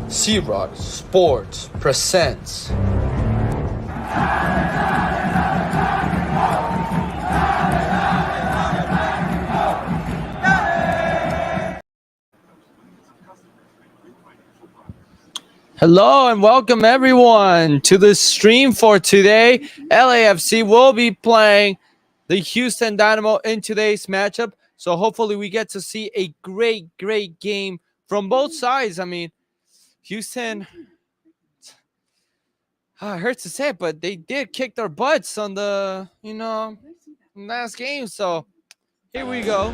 C-Rock Sports presents Hello and welcome everyone to the stream for today. LAFC will be playing the Houston Dynamo in today's matchup. So hopefully we get to see a great game from both sides. I mean, Houston, it hurts to say it, but they did kick their butts on the, last game. So here we go.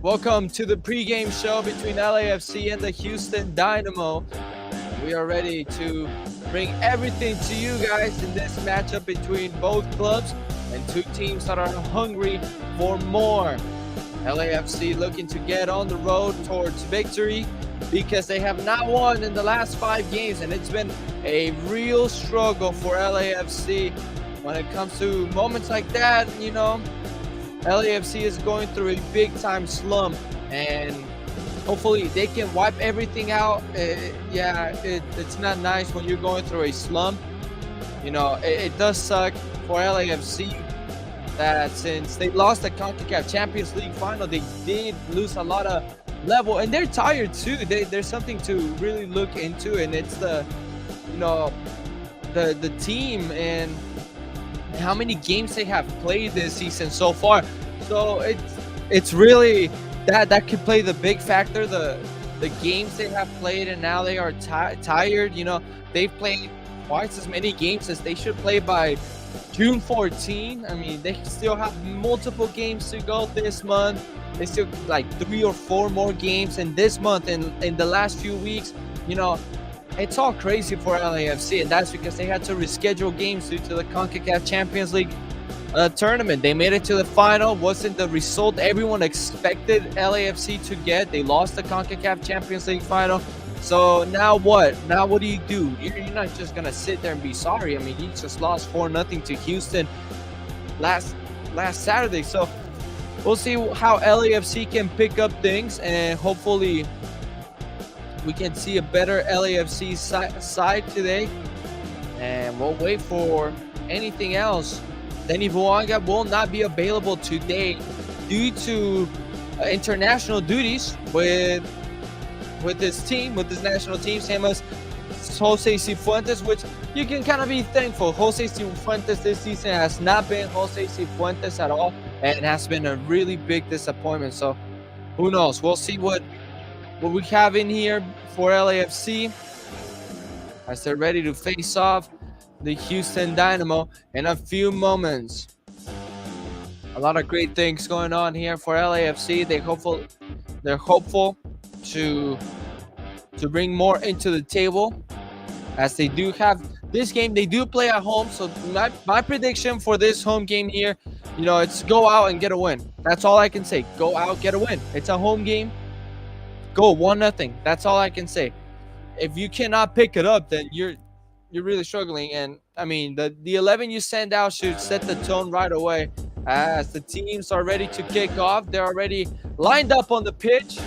Welcome to the pregame show between LAFC and the Houston Dynamo. We are ready to bring everything to you guys in this matchup between both clubs and two teams that are hungry for more. LAFC looking to get on the road towards victory because they have not won in the last 5 games, and it's been a real struggle for LAFC when it comes to moments like that. LAFC is going through a big-time slump, and hopefully they can wipe everything out. It's not nice when you're going through a slump. It does suck for LAFC that since they lost the CONCACAF Champions League final, they did lose a lot of level, and they're tired too. There's something to really look into, and it's the team and how many games they have played this season so far. So it's really that could play the big factor, the games they have played, and now they are tired. They've played twice as many games as they should play by June 14. I mean, they still have multiple games to go this month. They still like 3 or 4 more games in this month, and in the last few weeks. It's all crazy for LAFC, and that's because they had to reschedule games due to the CONCACAF Champions League tournament. They made it to the final. Wasn't the result everyone expected LAFC to get. They lost the CONCACAF Champions League final. So now what? Now what do? You're not just going to sit there and be sorry. I mean, you just lost 4-0 to Houston last Saturday. So we'll see how LAFC can pick up things, and hopefully we can see a better LAFC side today, and we'll wait for anything else. Denny Vuanga will not be available today due to international duties with his national team, same as Jose Cifuentes, which you can kind of be thankful. Jose Cifuentes this season has not been Jose Cifuentes at all, and has been a really big disappointment. So who knows? We'll see what we have in here for LAFC as they're ready to face off the Houston Dynamo in a few moments. A lot of great things going on here for LAFC. They're hopeful to bring more into the table, as they do have this game. They do play at home, so my prediction for this home game here, it's go out and get a win. That's all I can say. Go out, get a win. It's a home game. Go 1-0. That's all I can say. If you cannot pick it up, then you're really struggling. And I mean, the 11 you send out should set the tone right away. As the teams are ready to kick off, they're already lined up on the pitch.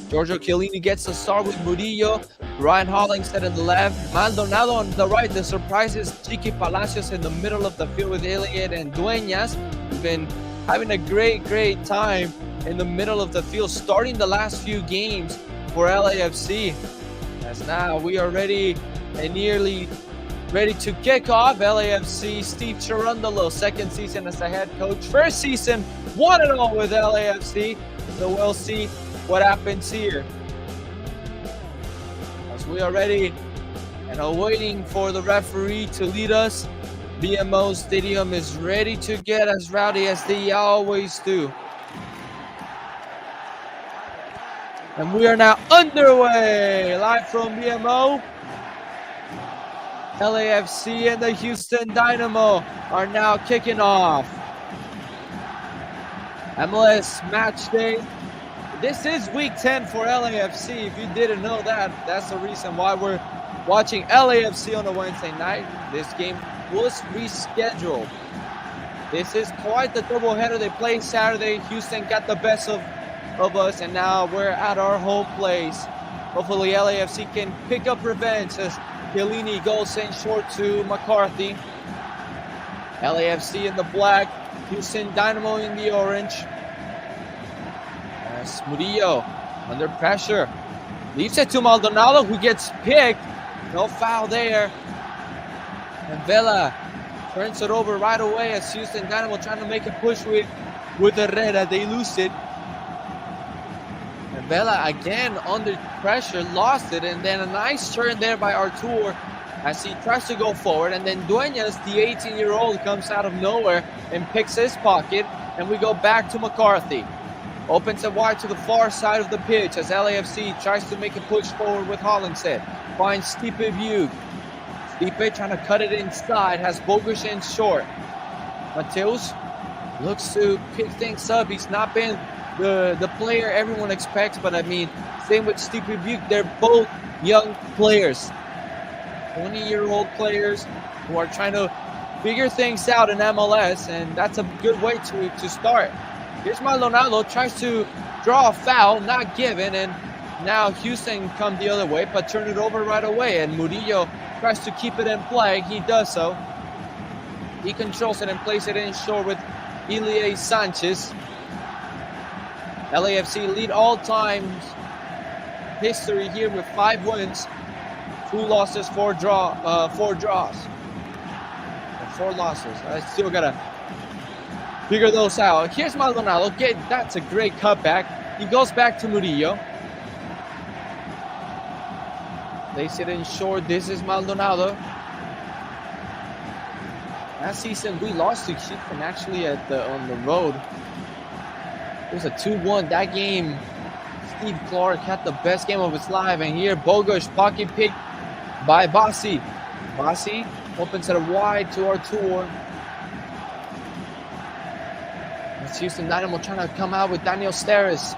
Giorgio Chiellini gets the start with Murillo, Ryan Hollingshead on the left, Maldonado on the right. The surprise is Chiqui Palacios in the middle of the field with Elliot and Dueñas. Who've been having a great time in the middle of the field, starting the last few games for LAFC. As now we are ready and nearly ready to kick off. LAFC, Steve Cherundolo, second season as a head coach. First season, 1-0 with LAFC. So we'll see what happens here. As we are ready and are waiting for the referee to lead us, BMO Stadium is ready to get as rowdy as they always do. And we are now underway, live from BMO. LAFC and the Houston Dynamo are now kicking off. MLS match day. This is week 10 for LAFC. If you didn't know that, that's the reason why we're watching LAFC on a Wednesday night. This game was rescheduled. This is quite the doubleheader they played Saturday. Houston got the best of us, and now we're at our home place. Hopefully LAFC can pick up revenge as Chiellini goes in short to McCarthy. LAFC in the black, Houston Dynamo in the orange. As Murillo under pressure. Leaves it to Maldonado, who gets picked. No foul there. And Vela turns it over right away as Houston Dynamo trying to make a push with Herrera. They lose it. And Vela again under pressure, lost it. And then a nice turn there by Artur as he tries to go forward. And then Dueñas, the 18-year-old, comes out of nowhere and picks his pocket. And we go back to McCarthy. Opens it wide to the far side of the pitch as LAFC tries to make a push forward with Hollingshead. Finds Stipe Bugh. Stipe trying to cut it inside, has Bogusz in short. Mateus looks to pick things up. He's not been the player everyone expects, but I mean, same with Stipe Bugh. They're both young players, 20-year-old players who are trying to figure things out in MLS, and that's a good way to start. Here's Maldonado, tries to draw a foul, not given, and now Houston come the other way, but turn it over right away, and Murillo tries to keep it in play. He does so. He controls it and plays it in short with Ilie Sanchez. LAFC lead all times history here with 5 wins, 2 losses, 4 draws. 4 losses. I still gotta figure those out. Here's Maldonado. That's a great cutback. He goes back to Murillo. Plays it in short. This is Maldonado. Last season we lost to Houston actually on the road. It was a 2-1. That game, Steve Clark had the best game of his life. And here, Bogusz pocket pick by Bassi. Bassi opens it wide to Artur. It's Houston Dynamo trying to come out with Daniel Steres.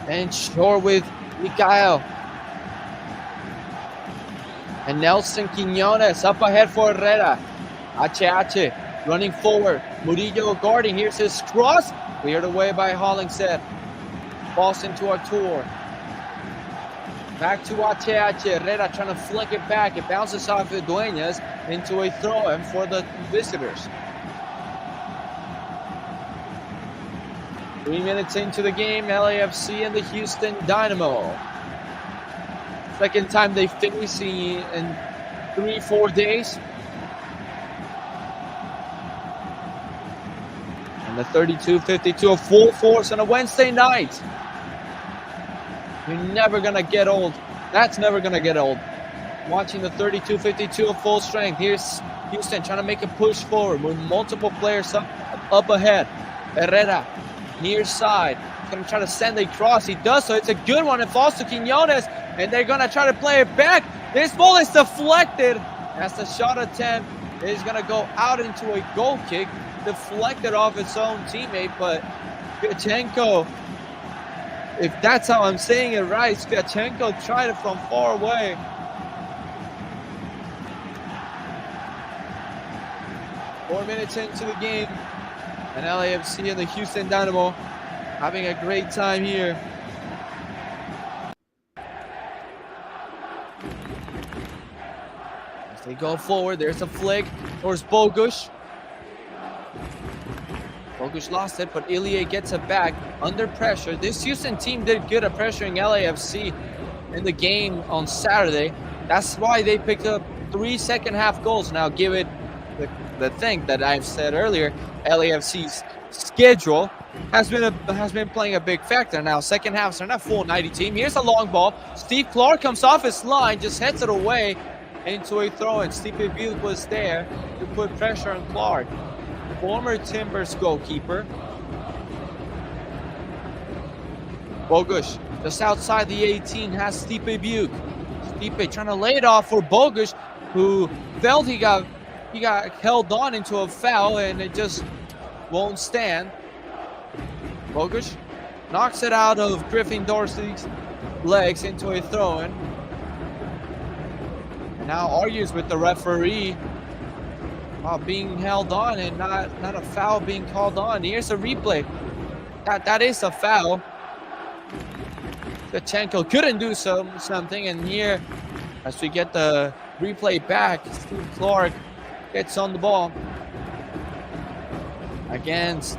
And short with Mikhail. And Nelson Quiñones up ahead for Herrera. HH running forward. Murillo guarding. Here's his cross. Cleared away by Hollingshead. Falls into Artur. Back to HH. Herrera trying to flick it back. It bounces off the Dueñas into a throw-in for the visitors. 3 minutes into the game, LAFC and the Houston Dynamo. Second time they face in 3-4 days. And the 32-52 of full force on a Wednesday night. You're never going to get old. That's never going to get old. Watching the 32-52 of full strength. Here's Houston trying to make a push forward with multiple players up ahead. Herrera, near side. He's going to try to send a cross. He does so. It's a good one. It falls to Quiñones. And they're going to try to play it back. This ball is deflected as the shot attempt is going to go out into a goal kick. Deflected off its own teammate. But Sviatchenko, if that's how I'm saying it right, Sviatchenko tried it from far away. Four minutes into the game. And LAFC and the Houston Dynamo having a great time here. As they go forward, there's a flick towards Bogusz. Bogusz lost it, but Ilie gets it back under pressure. This Houston team did good at pressuring LAFC in the game on Saturday. That's why they picked up 3 second-half goals. Now, give it the thing that I've said earlier, LAFC's schedule has been playing a big factor. Now, second halves are not full 90 team. Here's a long ball. Steve Clark comes off his line, just heads it away into a throw-in. Stipe Bugh was there to put pressure on Clark. Former Timbers goalkeeper. Bogusz just outside the 18 has Stipe Bugh. Stipe trying to lay it off for Bogusz, who felt he got held on into a foul and it just won't stand. Bogusz knocks it out of Griffin Dorsey's legs into a throw-in. And now argues with the referee. being held on and not a foul being called on. Here's a replay. That is a foul. Shevchenko couldn't do something, and here, as we get the replay back, Steve Clark gets on the ball. Against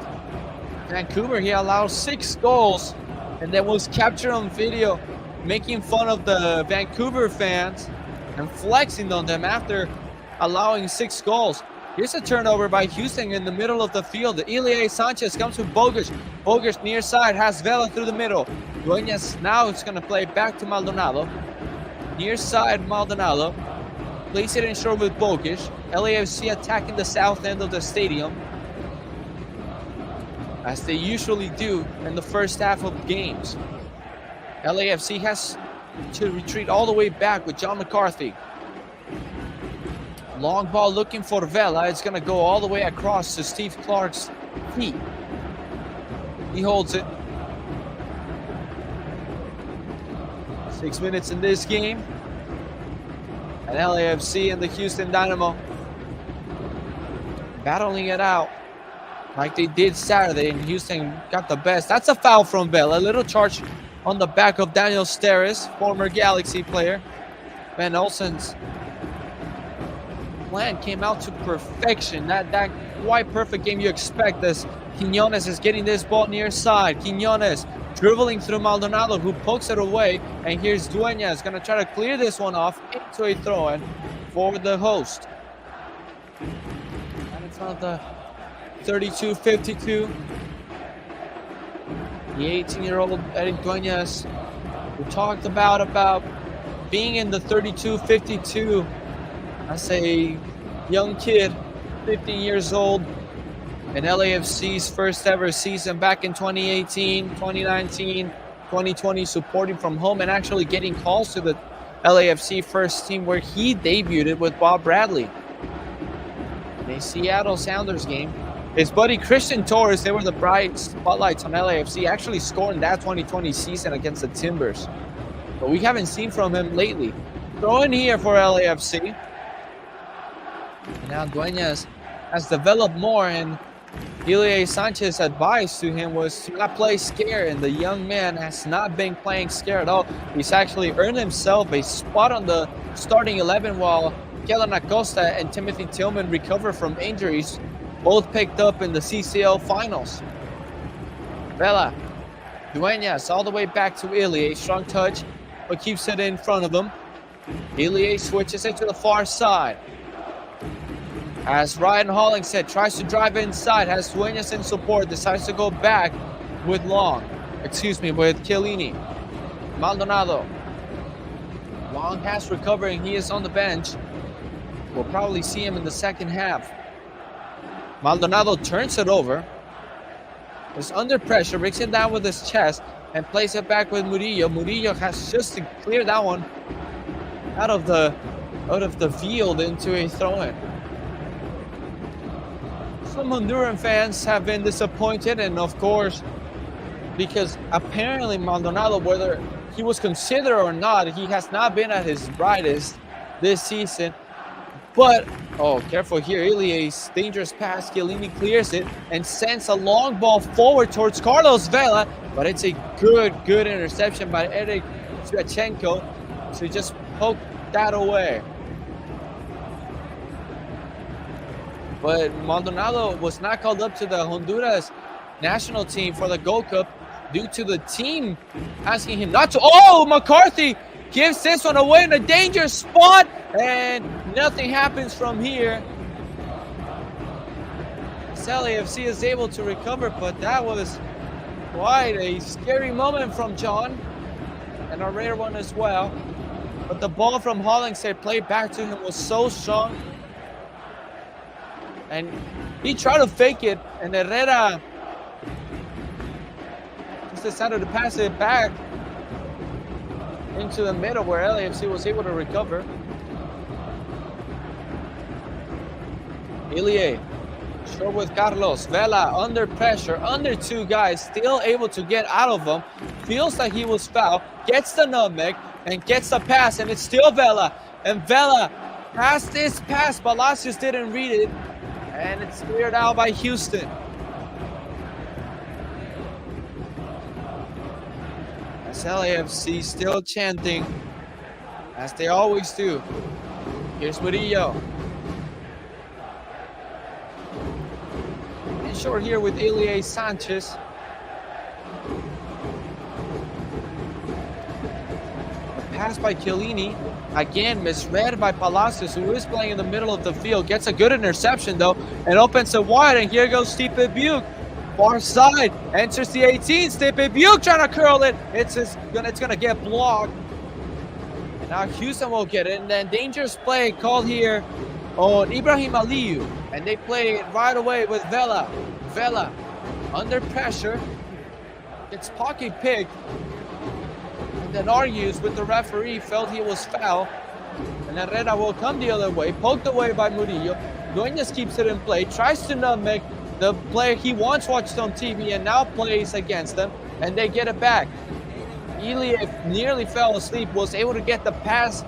Vancouver, he allowed 6 goals, and then was captured on video making fun of the Vancouver fans and flexing on them after allowing 6 goals. Here's a turnover by Houston in the middle of the field. Ilie Sanchez comes to Bogusz. Bogusz near side has Vela through the middle. Dueñas now is going to play back to Maldonado. Near side Maldonado. Plays it in short with Bogusz. LAFC attacking the south end of the stadium, as they usually do in the first half of games. LAFC has to retreat all the way back with John McCarthy. Long ball looking for Vela. It's going to go all the way across to Steve Clark's feet. He holds it. 6 minutes in this game. And LAFC and the Houston Dynamo battling it out like they did Saturday, and Houston got the best. That's a foul from Vela. A little charge on the back of Daniel Steres, former Galaxy player. Van Olsen's plan came out to perfection. That quite perfect game you expect, as Quiñones is getting this ball near side. Quiñones dribbling through Maldonado, who pokes it away. And here's Dueñas going to try to clear this one off into a throw-in for the host. And it's on the 32-52. The 18-year-old Eric Dueñas, we talked about being in the 32-52 as a young kid, 15 years old, in LAFC's first ever season back in 2018, 2019, 2020, supporting from home and actually getting calls to the LAFC first team, where he debuted with Bob Bradley in a Seattle Sounders game. His buddy Christian Torres, they were the bright spotlights on LAFC, actually scored in that 2020 season against the Timbers. But we haven't seen from him lately. Throw in here for LAFC. And now Dueñas has developed more, and Ilie Sanchez's advice to him was to not play scared, and the young man has not been playing scared at all. He's actually earned himself a spot on the starting 11 while Kellen Acosta and Timothy Tillman recover from injuries, both picked up in the CCL finals. Vela, Dueñas all the way back to Ilie. Strong touch, but keeps it in front of him. Ilie switches it to the far side. As Ryan Hollingshead tries to drive inside, has Dueñas in support, decides to go back with with Chiellini. Maldonado. Long has recovered, and he is on the bench. We'll probably see him in the second half. Maldonado turns it over. Is under pressure, breaks it down with his chest, and plays it back with Murillo. Murillo has just to clear that one out of the field into a throw-in. Some Honduran fans have been disappointed, and of course, because apparently Maldonado, whether he was considered or not, he has not been at his brightest this season. But, oh, careful here. Ilie's dangerous pass. Chiellini clears it and sends a long ball forward towards Carlos Vela. But it's a good interception by Eric Shevchenko to just poke that away. But Maldonado was not called up to the Honduras national team for the Gold Cup due to the team asking him not to. Oh, McCarthy gives this one away in a dangerous spot, and nothing happens from here. LAFC is able to recover, but that was quite a scary moment from John, and a rare one as well. But the ball from Hollingshead played back to him was so strong, and he tried to fake it, and Herrera just decided to pass it back into the middle where LAFC was able to recover. Ilie, short with Carlos. Vela under pressure, under two guys, still able to get out of them. Feels like he was fouled, gets the nutmeg, and gets the pass, and it's still Vela. And Vela has this pass, Palacios didn't read it, And it's cleared out by Houston. As LAFC still chanting, as they always do. Here's Murillo. In short here with Ilie Sanchez. The pass by Chiellini. Again, misread by Palacios, who is playing in the middle of the field. Gets a good interception, though, and opens it wide. And here goes Stipe Biuk. Far side. Enters the 18. Stipe Biuk trying to curl it. It's going to get blocked. And now Houston will get it. And then dangerous play called here on Ibrahim Aliyu. And they play it right away with Vela. Vela under pressure. Gets pocket picked. Then argues with the referee, felt he was foul, and Herrera will come the other way, poked away by Murillo. Dueñas keeps it in play, tries to nutmeg the player he once watched on TV and now plays against them, and they get it back. Ilie nearly fell asleep, was able to get the pass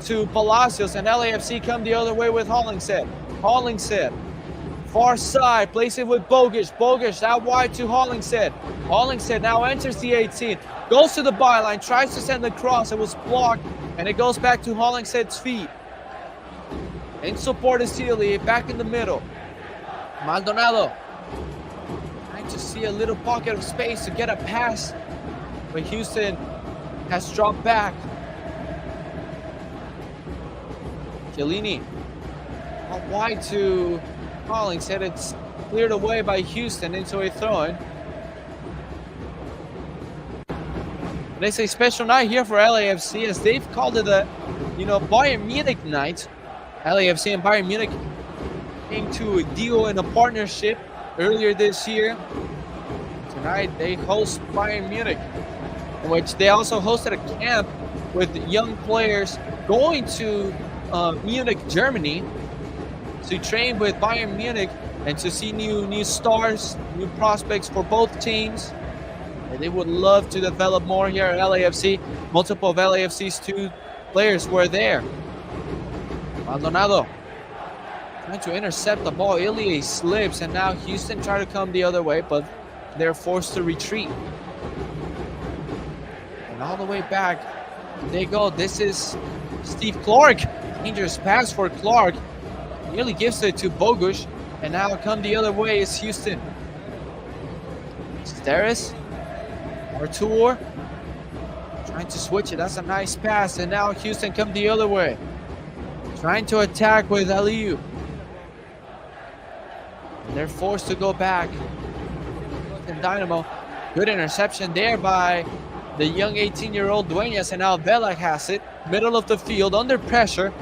to Palacios, and LAFC come the other way with Hollingshead. Hollingshead, far side, plays it with Bogic. Bogic out wide to Hollingshead. Hollingshead now enters the 18. Goes to the byline, tries to send the cross. It was blocked, and it goes back to Hollingshead's feet. In support is Ilie, back in the middle. Maldonado trying to see a little pocket of space to get a pass, but Houston has dropped back. Chiellini out wide to Hollingshead. It's cleared away by Houston into a throw-in. It's a special night here for LAFC, as they've called it a, Bayern Munich night. LAFC and Bayern Munich came to a deal in a partnership earlier this year. Tonight they host Bayern Munich, in which they also hosted a camp with young players going to Munich, Germany, to train with Bayern Munich and to see new stars, new prospects for both teams. And they would love to develop more here at LAFC. Multiple of LAFC's 2 players were there. Maldonado trying to intercept the ball. Ilie slips, and now Houston try to come the other way, but they're forced to retreat. And all the way back, they go. This is Steve Clark. Dangerous pass for Clark. Nearly gives it to Bogusz, and now come the other way is Houston. Steres. Artur trying to switch it. That's a nice pass. And now Houston come the other way. Trying to attack with Aliyu. And they're forced to go back. And Dynamo. Good interception there by the young 18-year-old Dueñas. And now Vela has it. Middle of the field under pressure.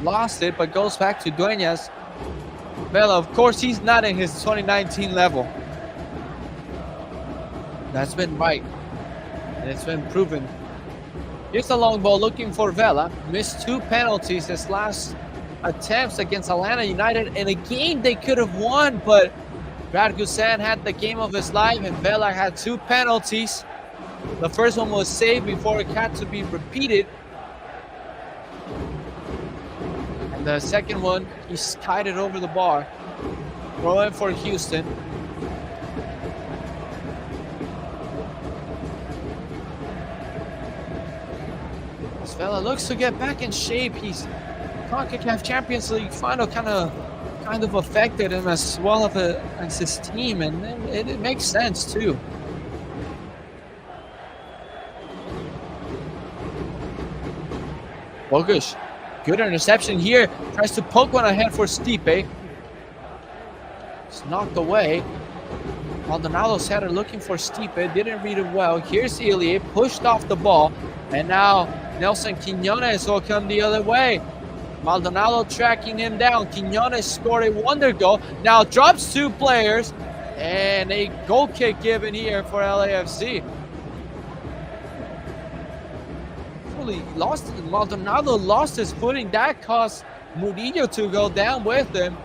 Lost it, but goes back to Dueñas. Vela, of course, he's not in his 2019 level. That's been right, and it's been proven. Here's a long ball looking for Vela. Missed 2 penalties his last attempts against Atlanta United in a game they could have won, but Brad Guzan had the game of his life, and Vela had 2 penalties. The first one was saved before it had to be repeated. And the second one, he tied it over the bar. Throw in for Houston. Vela looks to get back in shape. He's CONCACAF Champions League final kind of affected him as well as his team, and it makes sense too. Bogusz, good interception here. Tries to poke one ahead for Stipe. It's knocked away. Maldonado's header looking for Stipe. Didn't read it well. Here's Ilie, pushed off the ball, and now Nelson Quiñones will come the other way. Maldonado tracking him down. Quiñones scored a wonder goal. Now drops 2 players, and a goal kick given here for LAFC. Maldonado lost his footing. That caused Murillo to go down with him.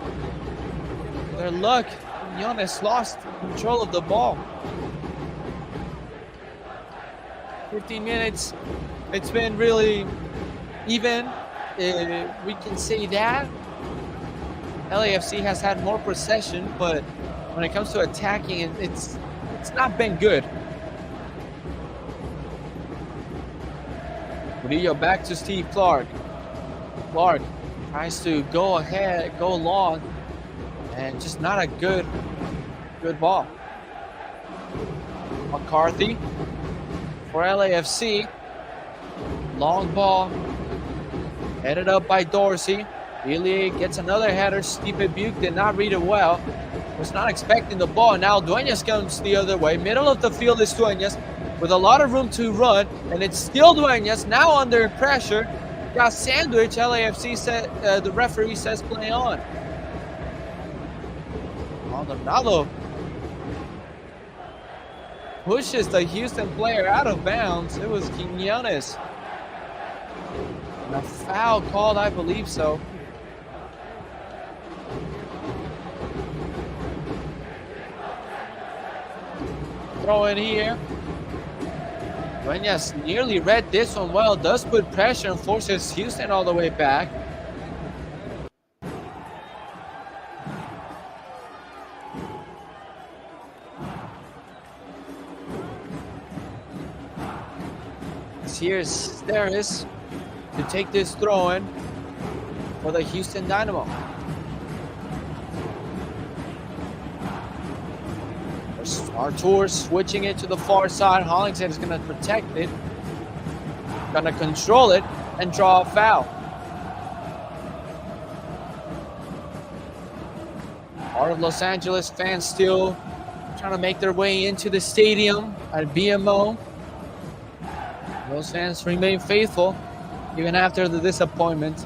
Their luck, Quiñones lost control of the ball. 15 minutes. It's been really even. We can say that. LAFC has had more possession, but when it comes to attacking, it's not been good. Murillo back to Steve Clark. Clark tries to go ahead, go long, and just not a good ball. McCarthy for LAFC. Long ball, headed up by Dorsey. Really gets another header. Steve Buke did not read it well. Was not expecting the ball. Now Dueñas comes the other way. Middle of the field is Dueñas with a lot of room to run, and it's still Dueñas now under pressure. Got sandwich. LAFC said the referee says play on. Maldonado pushes the Houston player out of bounds. It was Quiñones. And a foul called, I believe so. Throw in here. Dueñas nearly read this one well. Does put pressure and forces Houston all the way back. Here's Steris to take this throw in for the Houston Dynamo. Artur switching it to the far side. Hollingshead is going to protect it, going to control it, and draw a foul. Part of Los Angeles fans still trying to make their way into the stadium at BMO. Those fans remain faithful even after the disappointment.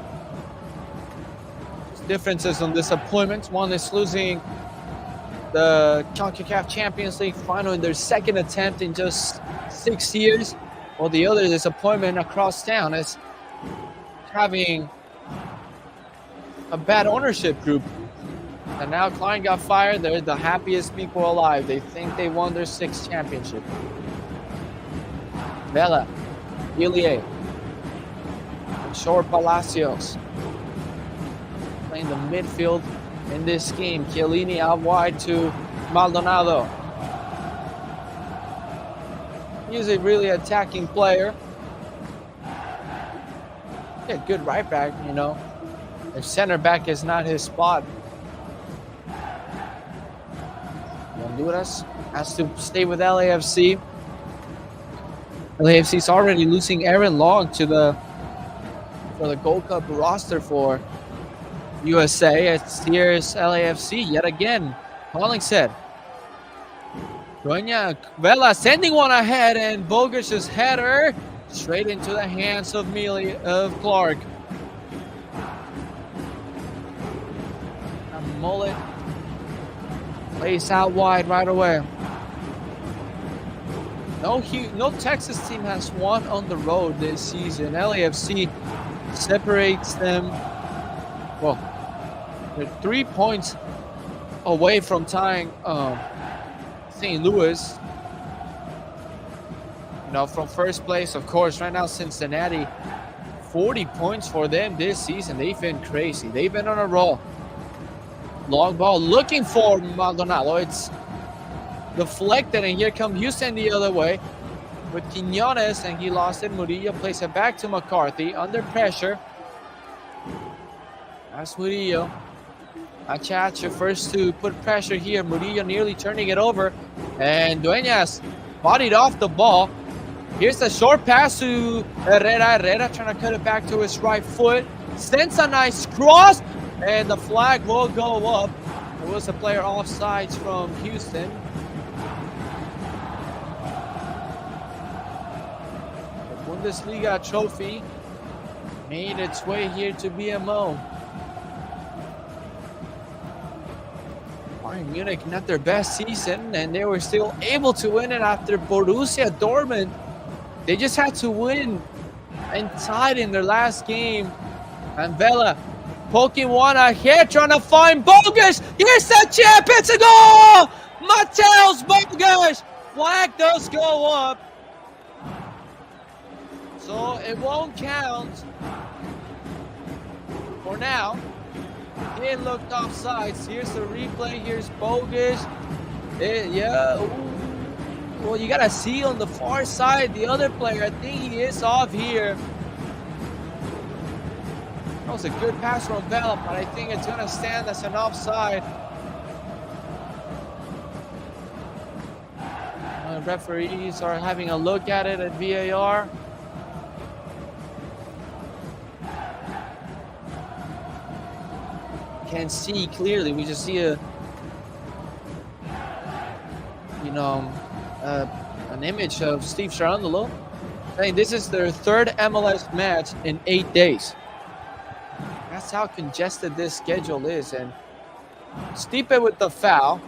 There's differences on disappointments. One is losing the CONCACAF Champions League final in their second attempt in just 6 years, while the other disappointment across town is having a bad ownership group. And now Klein got fired. They're the happiest people alive. They think they won their 6th championship. Vela, Ilie, and Short Palacios playing the midfield in this game. Chiellini out wide to Maldonado. He's a really attacking player. Yeah, good right back, you know. If center back is not his spot. Honduras has to stay with LAFC. LAFC is already losing Aaron Long for the Gold Cup roster for USA. Here's LAFC yet again. Hollingshead. Dueña Vela sending one ahead, and Bogus' header straight into the hands of Clark. A mullet plays out wide right away. No Texas team has won on the road this season. LAFC separates them. Well, they're 3 points away from tying St. Louis. You know, from first place, of course. Right now, Cincinnati, 40 points for them this season. They've been crazy. They've been on a roll. Long ball looking for Maldonado. It's deflected, and here comes Houston the other way with Quiñones, and he lost it. Murillo plays it back to McCarthy under pressure. That's Murillo. Achacha first to put pressure here. Murillo nearly turning it over, and Dueñas bodied off the ball. Here's a short pass to Herrera. Herrera trying to cut it back to his right foot. Sends a nice cross, and the flag will go up. There was a player offsides from Houston. The Bundesliga trophy made its way here to BMO. Bayern Munich not their best season, and they were still able to win it after Borussia Dortmund. They just had to win and tied in their last game. And Vela poking one ahead, trying to find Bogus. Here's the chip. It's a goal. Mateus Bogus. Flag does go up, so it won't count for now. It looked offsides. Here's the replay. Here's bogus. Yeah. Ooh. Well, you gotta see on the far side the other player. I think he is off here. That was a good pass from Vela, but I think it's gonna stand as an offside. Referees are having a look at it at VAR. Can't see clearly. We just see an image of Steve Cherundolo saying this is their third MLS match in 8 days. That's how congested this schedule is. And Stipe with the foul.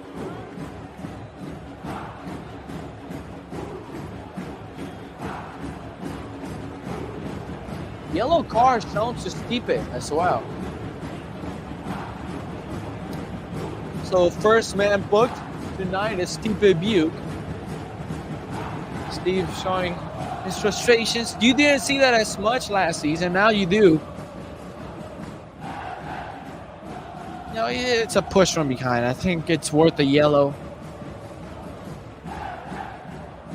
Yellow card shown to Stipe as well. So first man booked tonight is Stipe Buke. Steve showing his frustrations. You didn't see that as much last season. Now you do. No, it's a push from behind. I think it's worth a yellow.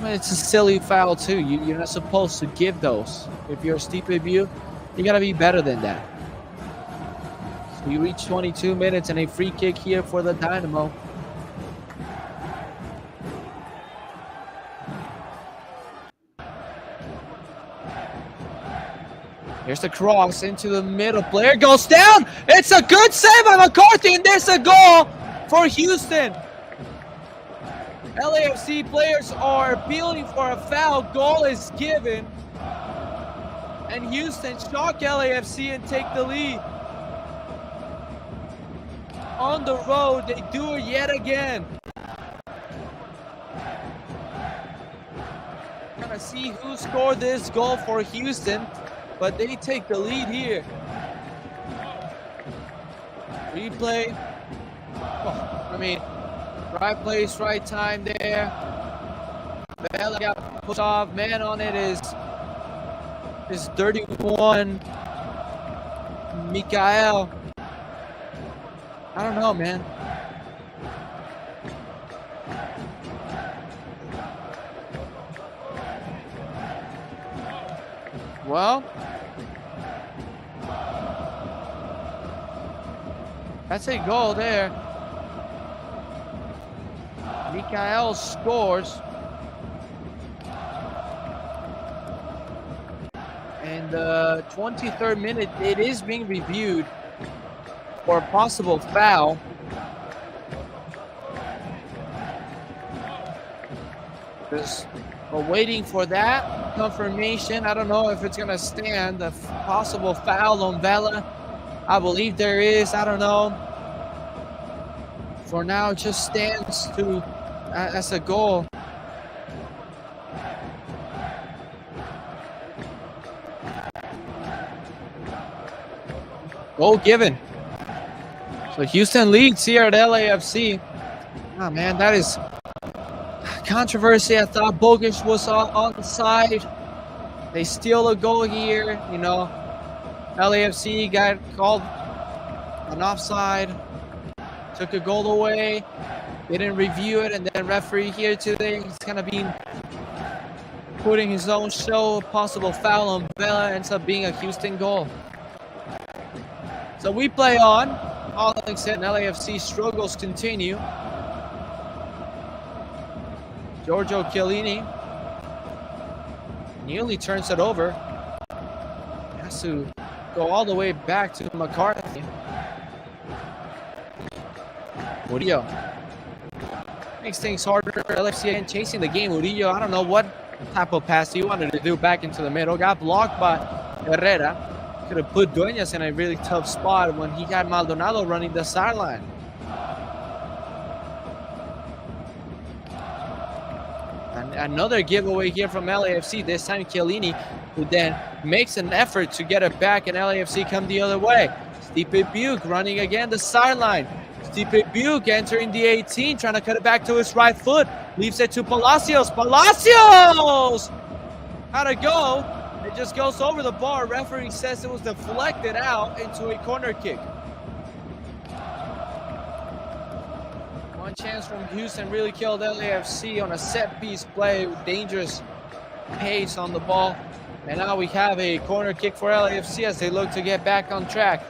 It's a silly foul too. You're not supposed to give those. If you're Stipe Buke, you gotta be better than that. So we reach 22 minutes and a free kick here for the Dynamo. Here's the cross into the middle. Player goes down. It's a good save by McCarthy, and there's a goal for Houston. LAFC players are appealing for a foul. Goal is given. And Houston shock LAFC and take the lead. On the road, they do it yet again. Gonna see who scored this goal for Houston, but they take the lead here. Replay. Right place, right time there. Bella got pushed off. Man on it is 31. Mikael. I don't know, man. Well, that's a goal there. Mikael scores. And the 23rd minute, it is being reviewed for a possible foul. We're waiting for that confirmation. I don't know if it's going to stand. A possible foul on Vela. I believe there is. I don't know. For now, it just stands to as a goal. Goal given. So Houston leads here at LAFC. Oh man, that is controversy. I thought Bogish was on the side. They steal a goal here. You know, LAFC got called an offside. Took a goal away. They didn't review it, and then referee here today is gonna be putting his own show. A possible foul on Vela ends up being a Houston goal. So we play on. All things said, LAFC struggles continue. Giorgio Chiellini nearly turns it over. Has to go all the way back to McCarthy. Murillo makes things harder for LAFC again, chasing the game. Murillo, I don't know what type of pass he wanted to do back into the middle. Got blocked by Herrera. Could have put Dueñas in a really tough spot when he had Maldonado running the sideline. And another giveaway here from LAFC, this time Chiellini, who then makes an effort to get it back, and LAFC come the other way. Stipe Buke running again the sideline. Stipe Buke entering the 18, trying to cut it back to his right foot. Leaves it to Palacios. Palacios! How'd it go? It just goes over the bar. Referee says it was deflected out into a corner kick. One chance from Houston really killed LAFC on a set-piece play with dangerous pace on the ball. And now we have a corner kick for LAFC as they look to get back on track.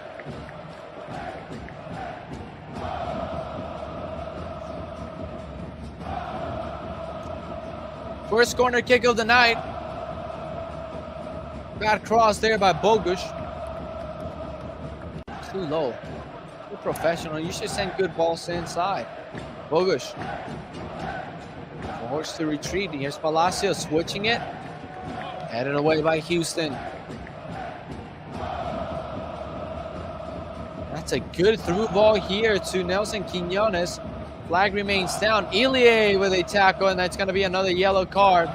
First corner kick of the night. Bad cross there by Bogusz. Too low. You're professional. You should send good balls inside. Bogusz. Forced to retreat. Here's Palacios switching it. Headed away by Houston. That's a good through ball here to Nelson Quiñones. Flag remains down. Ilie with a tackle, and that's going to be another yellow card.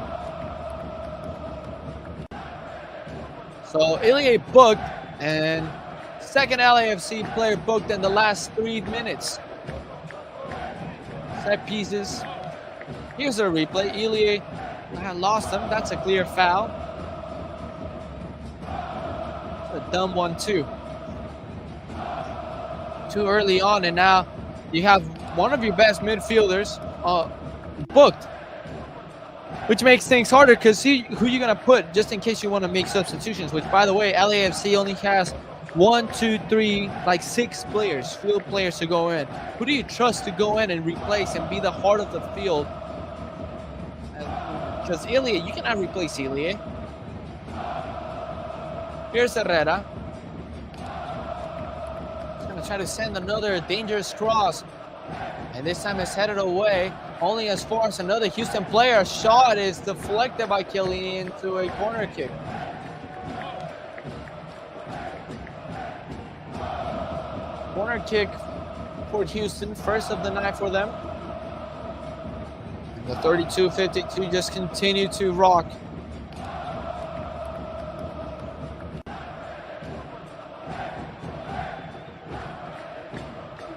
So Ilie booked, and second LAFC player booked in the last 3 minutes. Set pieces. Here's a replay. Ilie lost him. That's a clear foul. It's a dumb one too. Too early on, and now you have one of your best midfielders booked, which makes things harder because who you gonna put just in case you want to make substitutions? Which, by the way, LAFC only has 1, 2, 3, like 6 players, field players to go in. Who do you trust to go in and replace and be the heart of the field? Because Ilie, you cannot replace Ilie. Here's Herrera. He's gonna try to send another dangerous cross. And this time it's headed away, only as far as another Houston player. Shot is deflected by Chiellini into a corner kick. Corner kick for Houston, first of the night for them. And the 32-52 just continue to rock.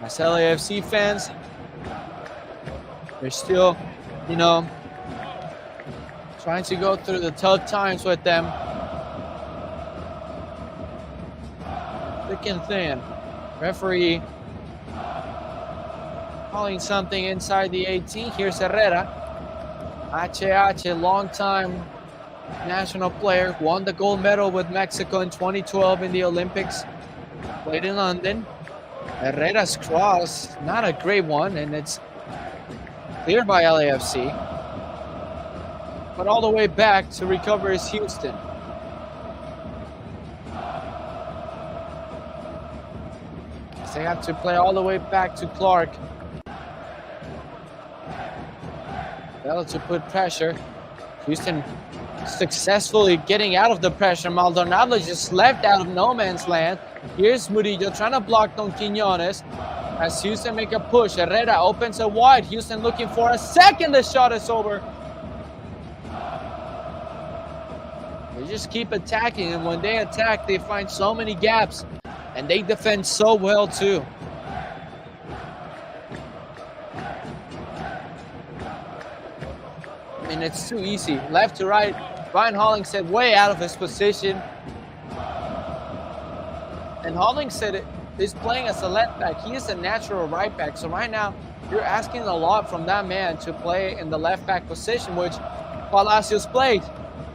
As LAFC fans, they're still, trying to go through the tough times with them. Thick and thin. Referee calling something inside the 18. Here's Herrera. H, long-time national player. Won the gold medal with Mexico in 2012 in the Olympics. Played in London. Herrera's cross, not a great one, and it's cleared by LAFC. But all the way back to recover is Houston. They have to play all the way back to Clark. Bella to put pressure. Houston successfully getting out of the pressure. Maldonado just left out of no man's land. Here's Murillo trying to block Don Quiñones. As Houston make a push, Herrera opens it wide. Houston looking for a second. The shot is over. They just keep attacking, and when they attack, they find so many gaps, and they defend so well too. I mean, it's too easy. Left to right. Ryan Hollingshead way out of his position. And Hollingshead is playing as a left back. He is a natural right back. So right now, you're asking a lot from that man to play in the left back position, which Palacios plays.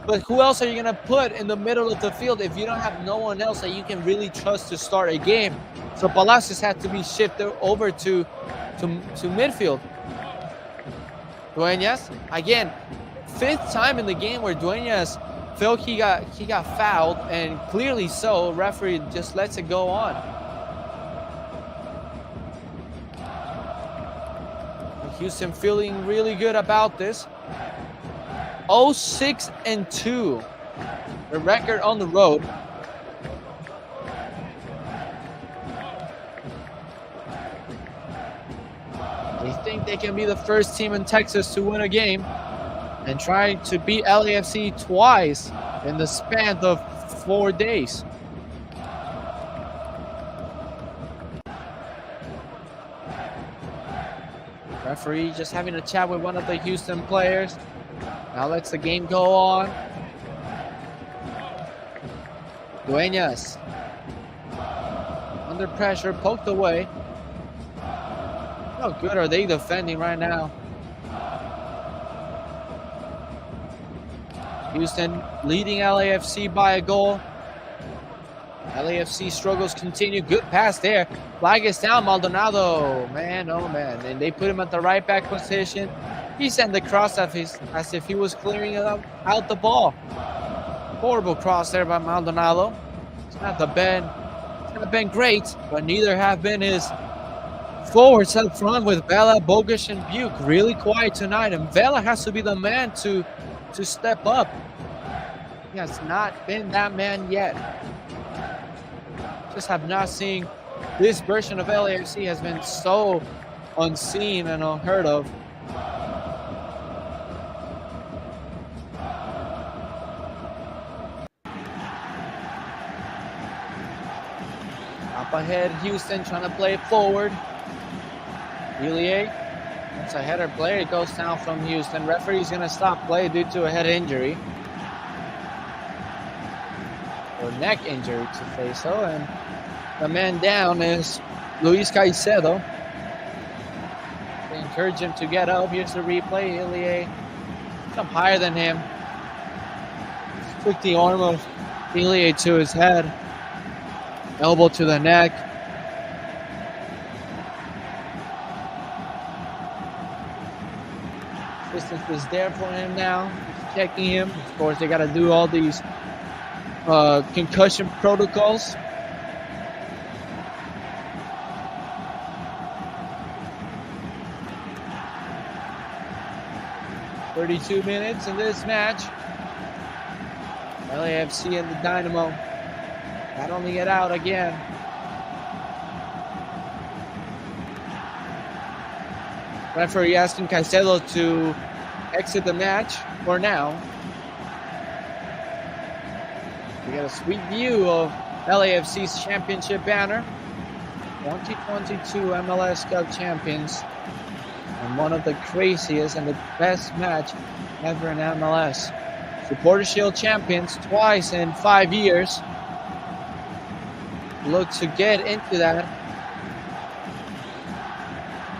But who else are you going to put in the middle of the field if you don't have no one else that you can really trust to start a game? So Palacios had to be shifted over to midfield. Dueñas, again, 5th time in the game where Dueñas felt he got fouled, and clearly so. Referee just lets it go on. Houston feeling really good about this. 0-6-2, the record on the road. They think they can be the first team in Texas to win a game and try to beat LAFC twice in the span of 4 days. Referee just having a chat with one of the Houston players. Now lets the game go on. Dueñas under pressure, poked away. How good are they defending right now? Houston leading LAFC by a goal. LAFC struggles continue. Good pass there. Flag is down. Maldonado. Man, oh man. And they put him at the right back position. He sent the cross as if he was clearing out the ball. Horrible cross there by Maldonado. It's not been great, but neither have been his forwards up front with Vela, Bogusz, and Buke. Really quiet tonight, and Vela has to be the man to step up. He has not been that man yet. Just have not seen this version of LAFC has been so unseen and unheard of. Up ahead, Houston trying to play it forward. Ilya, it's a header play. It goes down from Houston. Referee's going to stop play due to a head injury. Or neck injury to say so. And the man down is Luis Caicedo. They encourage him to get up. Here's the replay. Ilya up higher than him. Took the arm of Ilya to his head. Elbow to the neck. Distance is there for him now. He's checking him. Of course, they got to do all these concussion protocols. "32 minutes in this match. LAFC and the Dynamo battling it out again. Referee asking Caicedo to exit the match for now. We got a sweet view of LAFC's championship banner. 2022 MLS Cup champions. And one of the craziest and the best match ever in MLS. Supporter Shield champions twice in 5 years. Look to get into that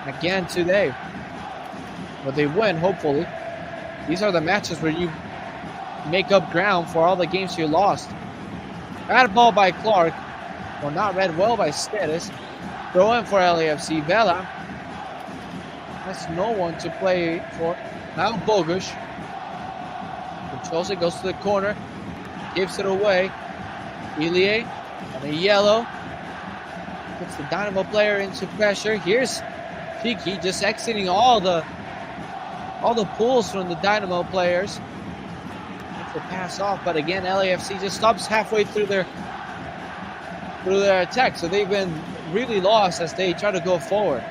again today. But they win, hopefully. These are the matches where you make up ground for all the games you lost. Bad ball by Clark. Well, not read well by Stetis. Throw in for LAFC. Vela. That's no one to play for. Now Bogusz. Controls it, goes to the corner. Gives it away. Ilya. And a yellow. Puts the Dynamo player into pressure. Here's Kiki just exiting all the pulls from the Dynamo players. Gets the pass off, but again LAFC just stops halfway through their attack. So they've been really lost as they try to go forward.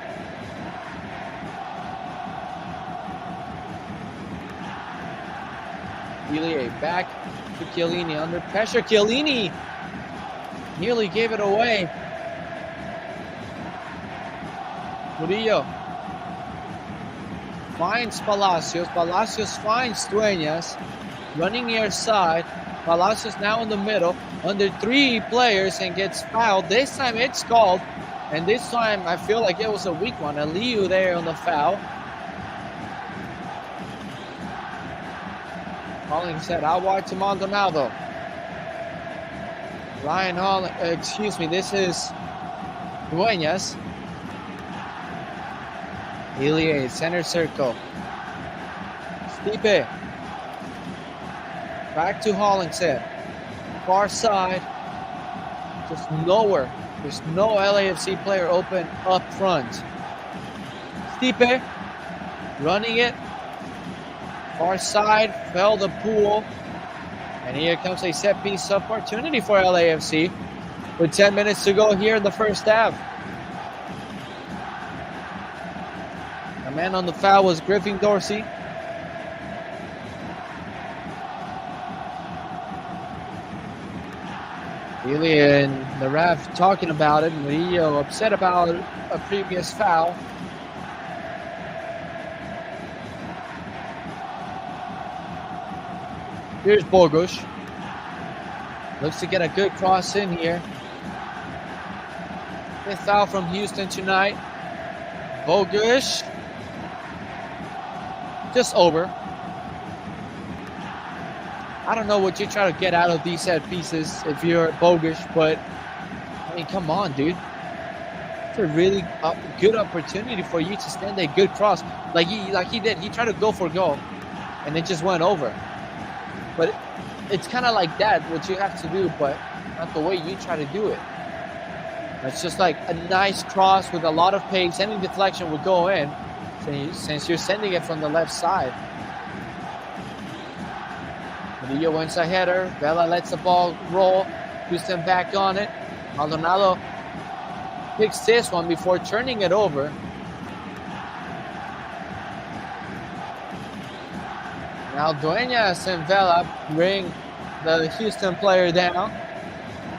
Ilya back to Chiellini under pressure. Chiellini nearly gave it away. Murillo finds Palacios. Palacios finds Dueñas. Running near side. Palacios now in the middle. Under 3 players and gets fouled. This time it's called. And this time I feel like it was a weak one. Aliu there on the foul. Holling said out wide to Maldonado. Ryan Holling, this is Dueñas. Ilya, center circle. Stipe. Back to Hollingshead. Far side. Just nowhere. There's no LAFC player open up front. Stipe. Running it. Far side. Fell the pool. And here comes a set piece opportunity for LAFC. With 10 minutes to go here in the first half. The man on the foul was Griffin Dorsey. Ilya and the ref talking about it. Murillo upset about a previous foul. Here's Bogusz. Looks to get a good cross in here. Fifth foul from Houston tonight. Bogusz. Just over. I don't know what you try to get out of these set pieces if you're Bogusz, but I mean, come on, dude. It's a really good opportunity for you to stand a good cross, like he did. He tried to go for goal, and it just went over. But it's kind of like that, what you have to do, but not the way you try to do it. It's just like a nice cross with a lot of pace. Any deflection would go in, since you're sending it from the left side. Murillo wins a header. Vela lets the ball roll. Houston back on it. Maldonado picks this one before turning it over. Now Dueñas and Vela bring the Houston player down.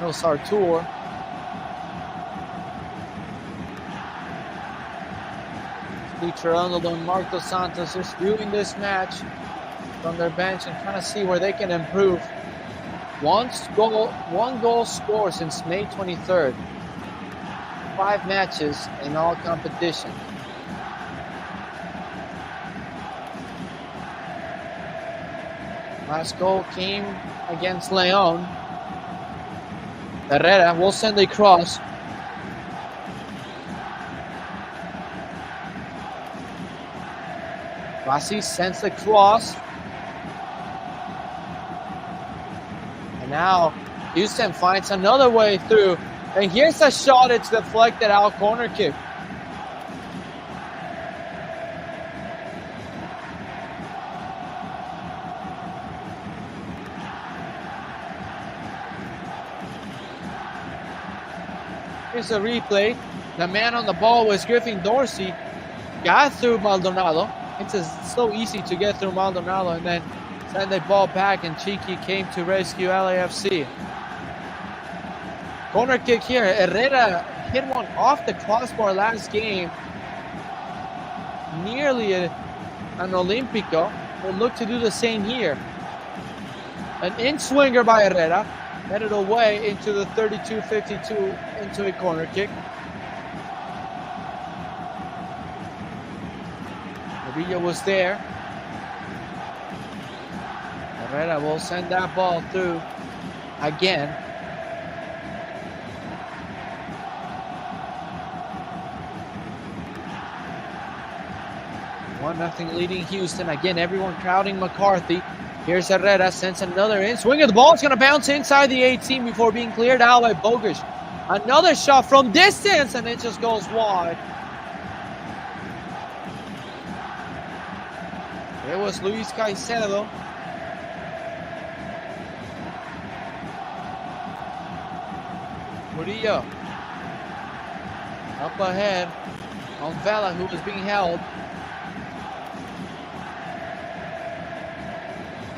No Sartor. Steve Arnold and Marcos Santos just viewing this match from their bench and trying to see where they can improve. One goal scored since May 23rd. 5 matches in all competitions. Last goal came against Leon. Herrera will send a cross. Rossi sends the cross. And now Houston finds another way through. And here's a shot. It's deflected out, corner kick. Here's a replay. The man on the ball was Griffin Dorsey. Got through Maldonado. It's so easy to get through Maldonado and then send the ball back, and Chiqui came to rescue LAFC. Corner kick here. Herrera hit one off the crossbar last game. Nearly an Olympico. Will look to do the same here. An in-swinger by Herrera. Headed away into the 32-52 into a corner kick. Murillo was there. Herrera will send that ball through again. One nothing leading Houston. Again, everyone crowding McCarthy. Here's Herrera, sends another in. Swing of the ball. It's going to bounce inside the 18 before being cleared out by Bogusz. Another shot from distance, and it just goes wide. It was Luis Caicedo. Murillo. Up ahead on Vela, who was being held.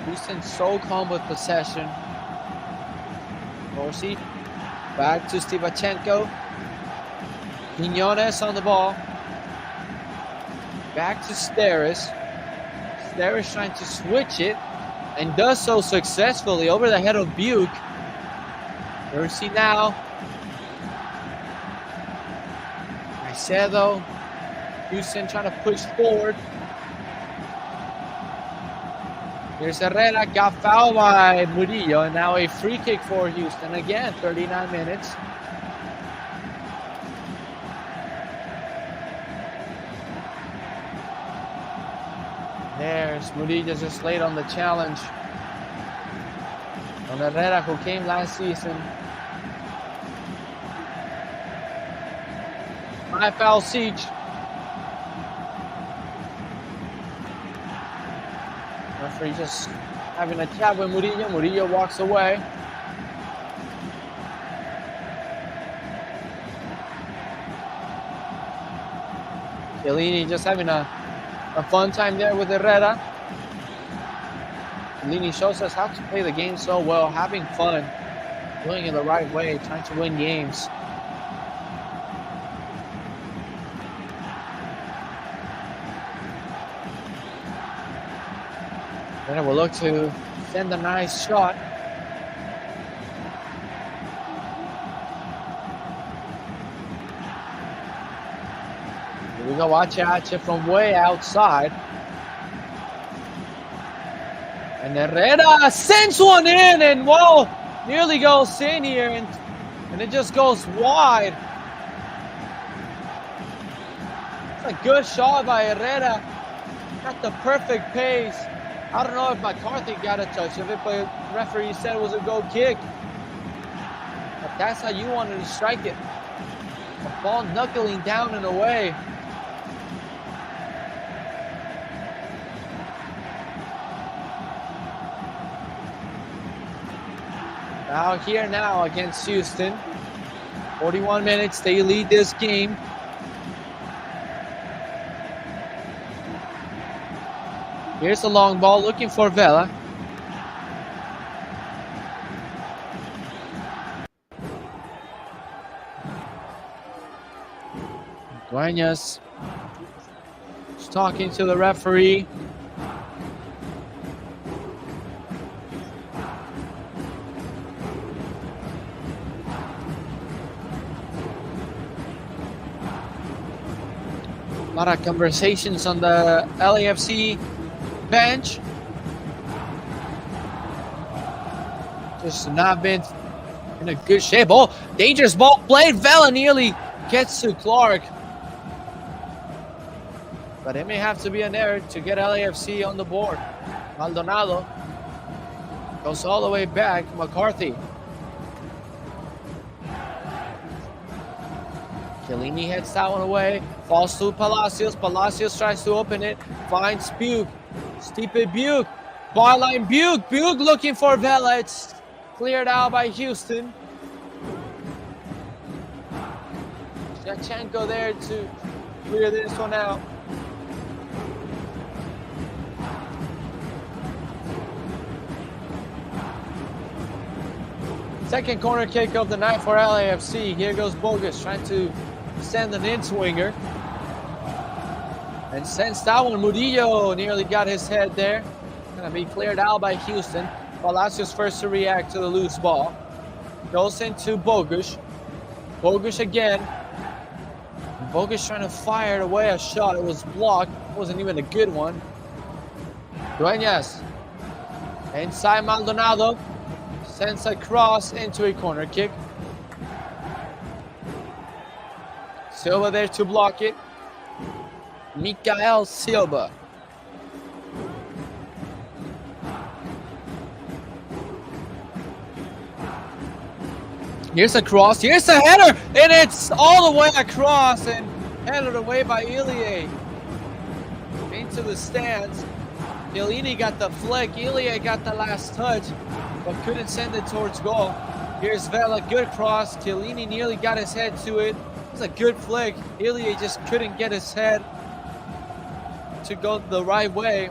Houston so calm with possession. Dorsey back to Stivachenko. Quiñones on the ball. Back to Steres. Steres trying to switch it and does so successfully over the head of Buke. Dorsey now. Caicedo. Houston trying to push forward. Here's Herrera, got fouled by Murillo, and now a free kick for Houston. Again, 39 minutes. There's Murillo just late on the challenge on Herrera, who came last season. High foul siege. Referee just having a chat with Murillo. Murillo walks away. Chiellini just having a fun time there with Herrera. Chiellini shows us how to play the game so well, having fun, doing it the right way, trying to win games. Then we'll look to send a nice shot. Here we go Ache from way outside. And Herrera sends one in, and whoa, nearly goes in here, and it just goes wide. It's a good shot by Herrera. Got the perfect pace. I don't know if McCarthy got a touch of it, but the referee said it was a goal kick. But that's how you wanted to strike it. The ball knuckling down and away. Out here now against Houston. 41 minutes, they lead this game. Here's the long ball, looking for Vela. Dueñas is talking to the referee. A lot of conversations on the LAFC bench. Just not been in a good shape. Oh, dangerous ball played. Vela nearly gets to Clark. But it may have to be an error to get LAFC on the board. Maldonado goes all the way back. McCarthy. Chiellini heads that one away. Falls to Palacios. Palacios tries to open it. Finds Buke. Stipe Buke. Byline Buke. Buke looking for Vela. It's cleared out by Houston. Shevchenko there to clear this one out. Second corner kick of the night for LAFC. Here goes Bogus trying to send an in-swinger. And sends that one. Murillo nearly got his head there. Gonna be cleared out by Houston. Palacios first to react to the loose ball. Goes into Bogus. Bogus again. Bogus trying to fire away a shot. It was blocked. It wasn't even a good one. Dueñas. Inside Maldonado. Sends a cross into a corner kick. Silva there to block it. Mikael Silva. Here's a cross. Here's a header. And it's all the way across and headed away by Ilie. Into the stands. Chiellini got the flick. Ilie got the last touch, but couldn't send it towards goal. Here's Vela, good cross. Chiellini nearly got his head to it. It was a good flick. Ilie just couldn't get his head to go the right way.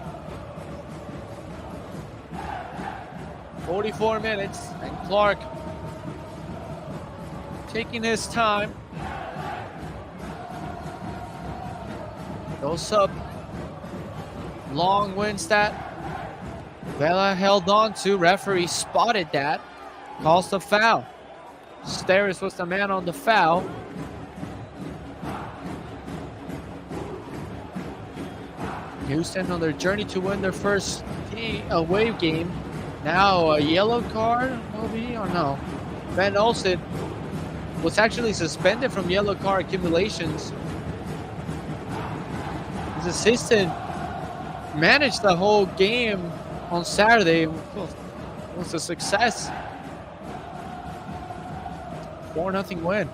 44 minutes, and Clark taking his time. Goes up. Long wins that. Vela held on to. Referee spotted that. Calls the foul. Steres was the man on the foul. Houston on their journey to win their first away game. Now a yellow card, maybe, or no? Van Olsen was actually suspended from yellow card accumulations. His assistant managed the whole game on Saturday. It was a success. 4-0 win.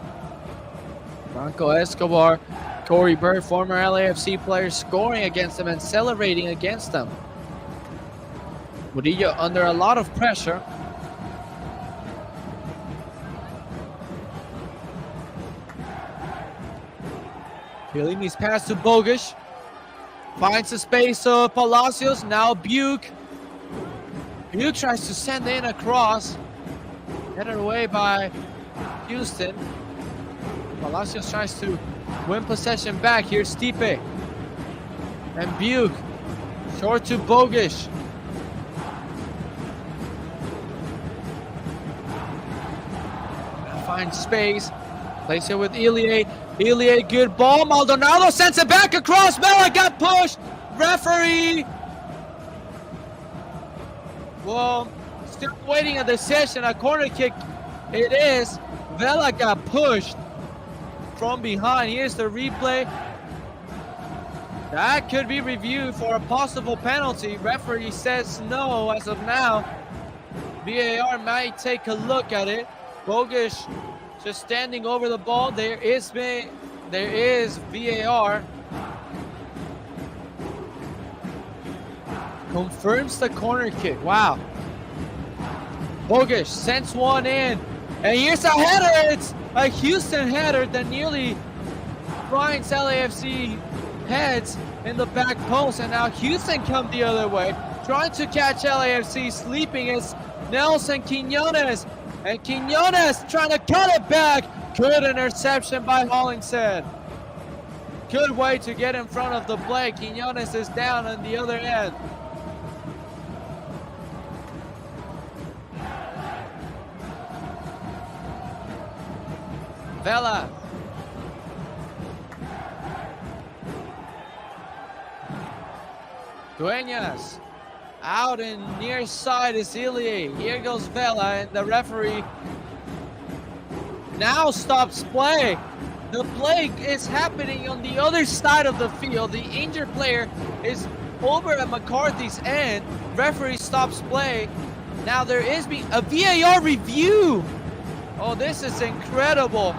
Franco Escobar, Corey Bird, former LAFC players, scoring against them and celebrating against them. Murillo under a lot of pressure. Chiellini's pass to Bogus. Finds the space of Palacios. Now Buke. Buke tries to send in a cross. Headed away by Houston. Palacios tries to win possession back. Here's Stipe. And Buke. Short to Bogus. Finds space. Plays it with Ilie. Ilie, good ball. Maldonado sends it back across. Vela got pushed. Referee. Well, still waiting a decision. A corner kick it is. Vela got pushed from behind. Here's the replay. That could be reviewed for a possible penalty. Referee says no as of now. VAR might take a look at it. Bogusz just standing over the ball. There is VAR. Confirms the corner kick. Wow. Bogusz sends one in. And here's a header. It's a Houston header that nearly finds LAFC heads in the back post. And now Houston come the other way, trying to catch LAFC sleeping. It's Nelson Quinones. And Quinones trying to cut it back. Good interception by Hollingshead. Good way to get in front of the play. Quinones is down on the other end. Vela. Dueñas. Out in near side is Ilie. Here goes Vela, and the referee now stops play. The play is happening on the other side of the field. The injured player is over at McCarthy's end. Referee stops play. Now there is a VAR review. Oh, this is incredible.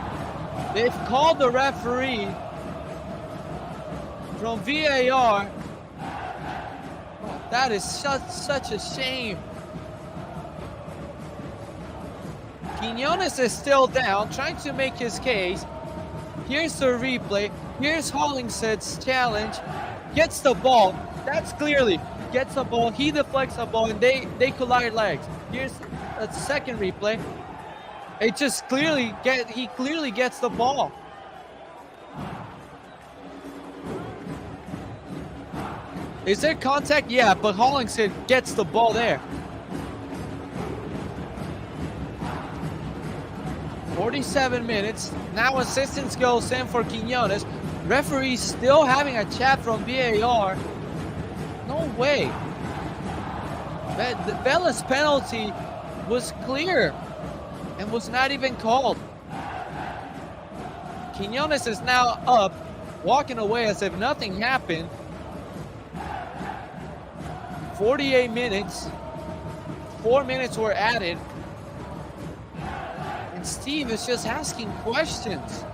They've called the referee from VAR. Oh, that is such a shame. Quinones is still down, trying to make his case. Here's the replay. Here's Hollingshead's challenge. Gets the ball. That's clearly gets the ball. He deflects the ball, and they collide legs. Here's a second replay. It just he clearly gets the ball. Is there contact? Yeah, but Hollingshead gets the ball there. 47 minutes. Now assistance goes in for Quinones. Referee still having a chat from VAR. No way. The Vela's penalty was clear and was not even called. Quinones is now up, walking away as if nothing happened. 48 minutes. 4 minutes were added. And Steve is just asking questions.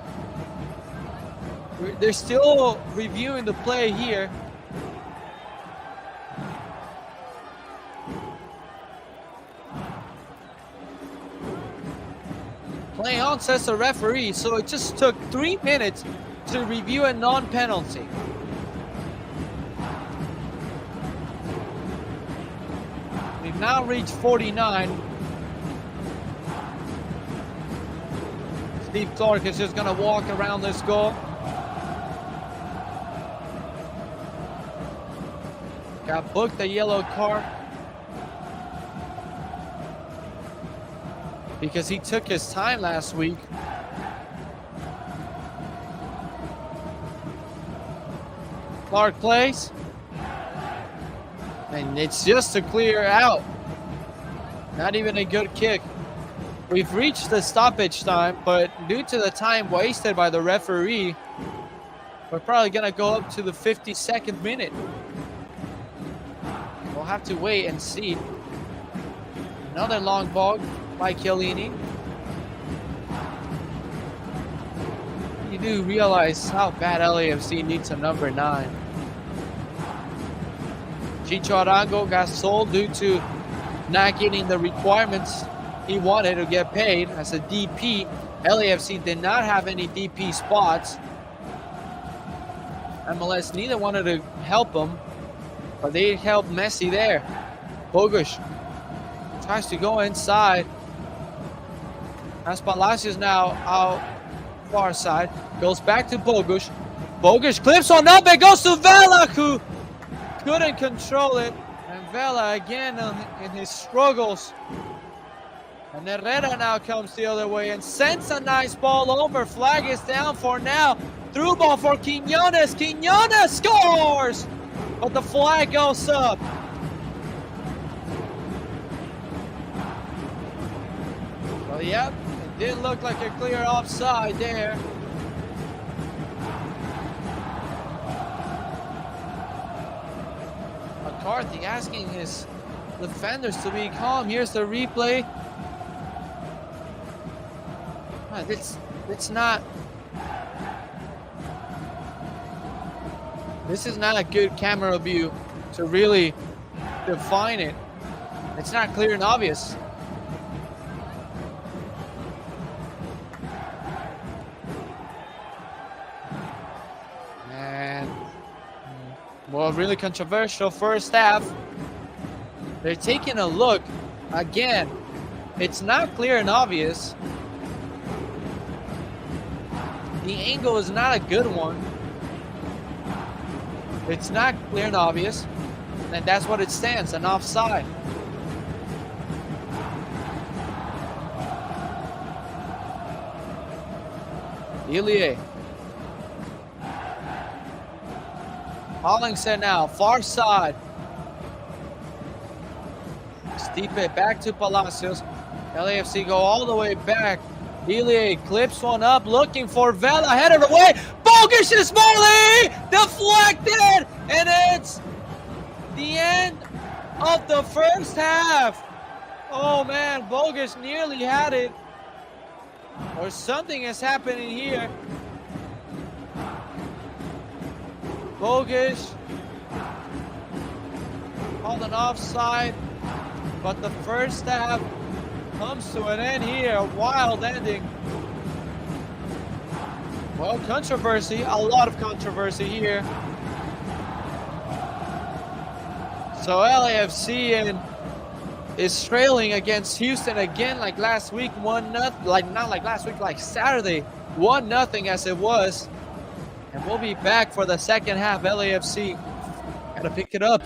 They're still reviewing the play here. Play on, says the referee, so it just took 3 minutes to review a non-penalty. We've now reached 49. Steve Clark is just gonna walk around this goal. Got booked a yellow card because he took his time last week. Clark plays. And it's just to clear out. Not even a good kick. We've reached the stoppage time, but due to the time wasted by the referee, we're probably going to go up to the 52nd minute. We'll have to wait and see. Another long ball by Chiellini. You do realize how bad LAFC needs a number 9. Chicho Arango got sold due to not getting the requirements he wanted to get paid as a DP. LAFC did not have any DP spots. MLS neither wanted to help him, but they helped Messi there. Bogusz tries to go inside. As Palacios now out far side. Goes back to Bogusz. Bogusz clips on up. It goes to Vela, who couldn't control it. And Vela again in his struggles And Herrera now comes the other way and sends a nice ball over. Flag is down for now. Through ball for Quiñones. Quiñones scores! But the flag goes up. Well, yep, it did look like a clear offside there. McCarthy asking his defenders to be calm. Here's the replay. It's not. This is not a good camera view to really define it. It's not clear and obvious. And well, really controversial first half. They're taking a look again. It's not clear and obvious. The angle is not a good one. It's not clear and obvious. And that's what it stands, an offside. Ilie. Hollingshead now, far side. Stipe back to Palacios. LAFC go all the way back. Ilie clips one up, looking for Vela, headed away. Bogus is volley! Deflected! And it's the end of the first half. Oh man, Bogus nearly had it. Or something is happening here. Bogus called an offside, but the first half comes to an end here. A wild ending. Well, controversy, a lot of controversy here. So LAFC is trailing against Houston again, like last week, 1-0. Like not like last week, like Saturday, 1-0 as it was. And we'll be back for the second half. LAFC gotta pick it up.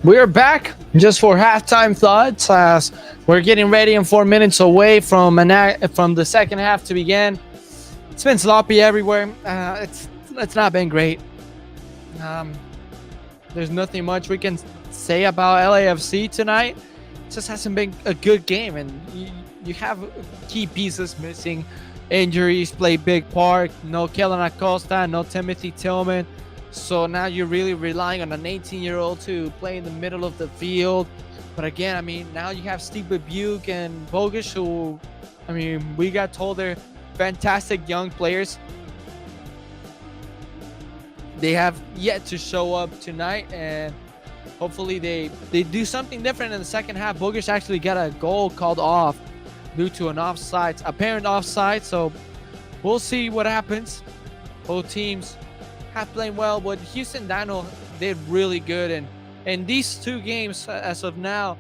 We are back just for halftime thoughts as we're getting ready and 4 minutes away from the second half to begin. It's been sloppy everywhere. It's not been great. Um, there's nothing much we can say about LAFC tonight. It just hasn't been a good game, and you have key pieces missing. Injuries play big part. No Kellen Acosta, no Timothy Tillman. So now you're really relying on an 18-year-old to play in the middle of the field. But again, I mean, now you have Steve Bubuke and Bogish, who, I mean, we got told they're fantastic young players. They have yet to show up tonight, and hopefully they do something different in the second half. Bogish actually got a goal called off due to an apparent offside. So we'll see what happens. Both teams have played well, but Houston Dynamo did really good, and these two games as of now,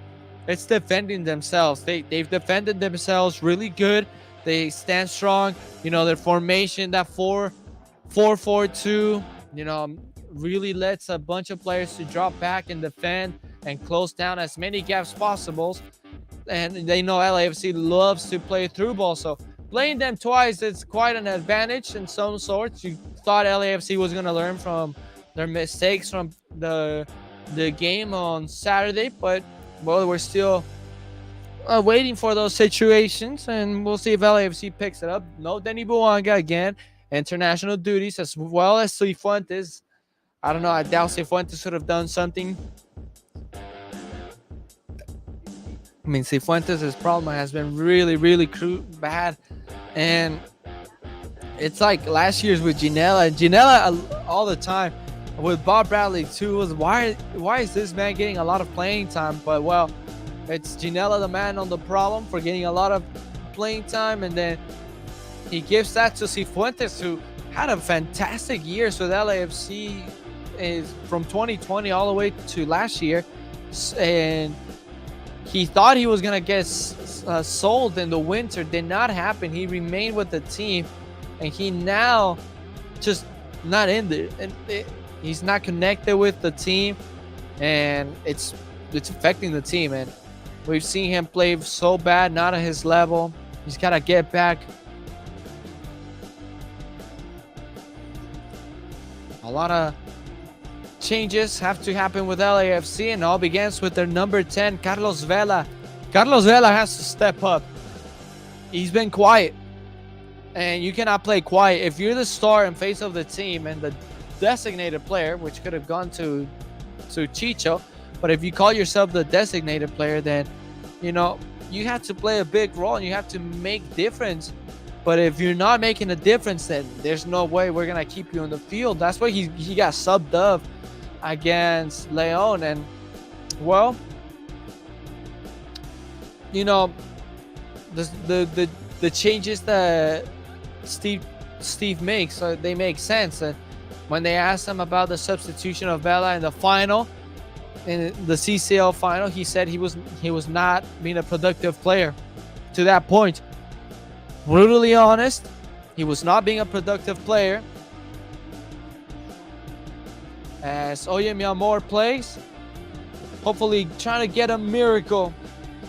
it's defending themselves. They've defended themselves really good. They stand strong. You know, their formation, that 4-4-2, you know, really lets a bunch of players to drop back and defend and close down as many gaps possible. And they know LAFC loves to play through ball, so playing them twice, it's quite an advantage in some sorts. You thought LAFC was going to learn from their mistakes from the game on Saturday, but well, we're still waiting for those situations, and we'll see if LAFC picks it up. No Denny Buanga again, international duties, as well as Cifuentes. I don't know, I doubt Cifuentes should have done something. I mean, Cifuentes' problem has been really, really bad, and it's like last year's with Ginella. Ginella all the time, with Bob Bradley too, was why is this man getting a lot of playing time? But well, it's Ginella the man on the problem for getting a lot of playing time, and then he gives that to Cifuentes, who had a fantastic year with LAFC is from 2020 all the way to last year, and he thought he was gonna get sold in the winter. Did not happen. He remained with the team, and he now just not in there, and he's not connected with the team, and it's affecting the team. And we've seen him play so bad, not at his level. He's got to get back. A lot of changes have to happen with LAFC, and all begins with their number 10, Carlos Vela. Carlos Vela has to step up. He's been quiet, and you cannot play quiet. If you're the star and face of the team and the designated player, which could have gone to Chicho, but if you call yourself the designated player, then you know you have to play a big role and you have to make difference. But if you're not making a difference, then there's no way we're gonna keep you in the field. That's why he got subbed up against Leon. And well, you know, the changes that Steve makes, they make sense. And when they asked him about the substitution of Vela in the final, in the CCL final, he said he was not being a productive player to that point. Brutally honest, he was not being a productive player. As Oye Mi Amor plays, hopefully trying to get a miracle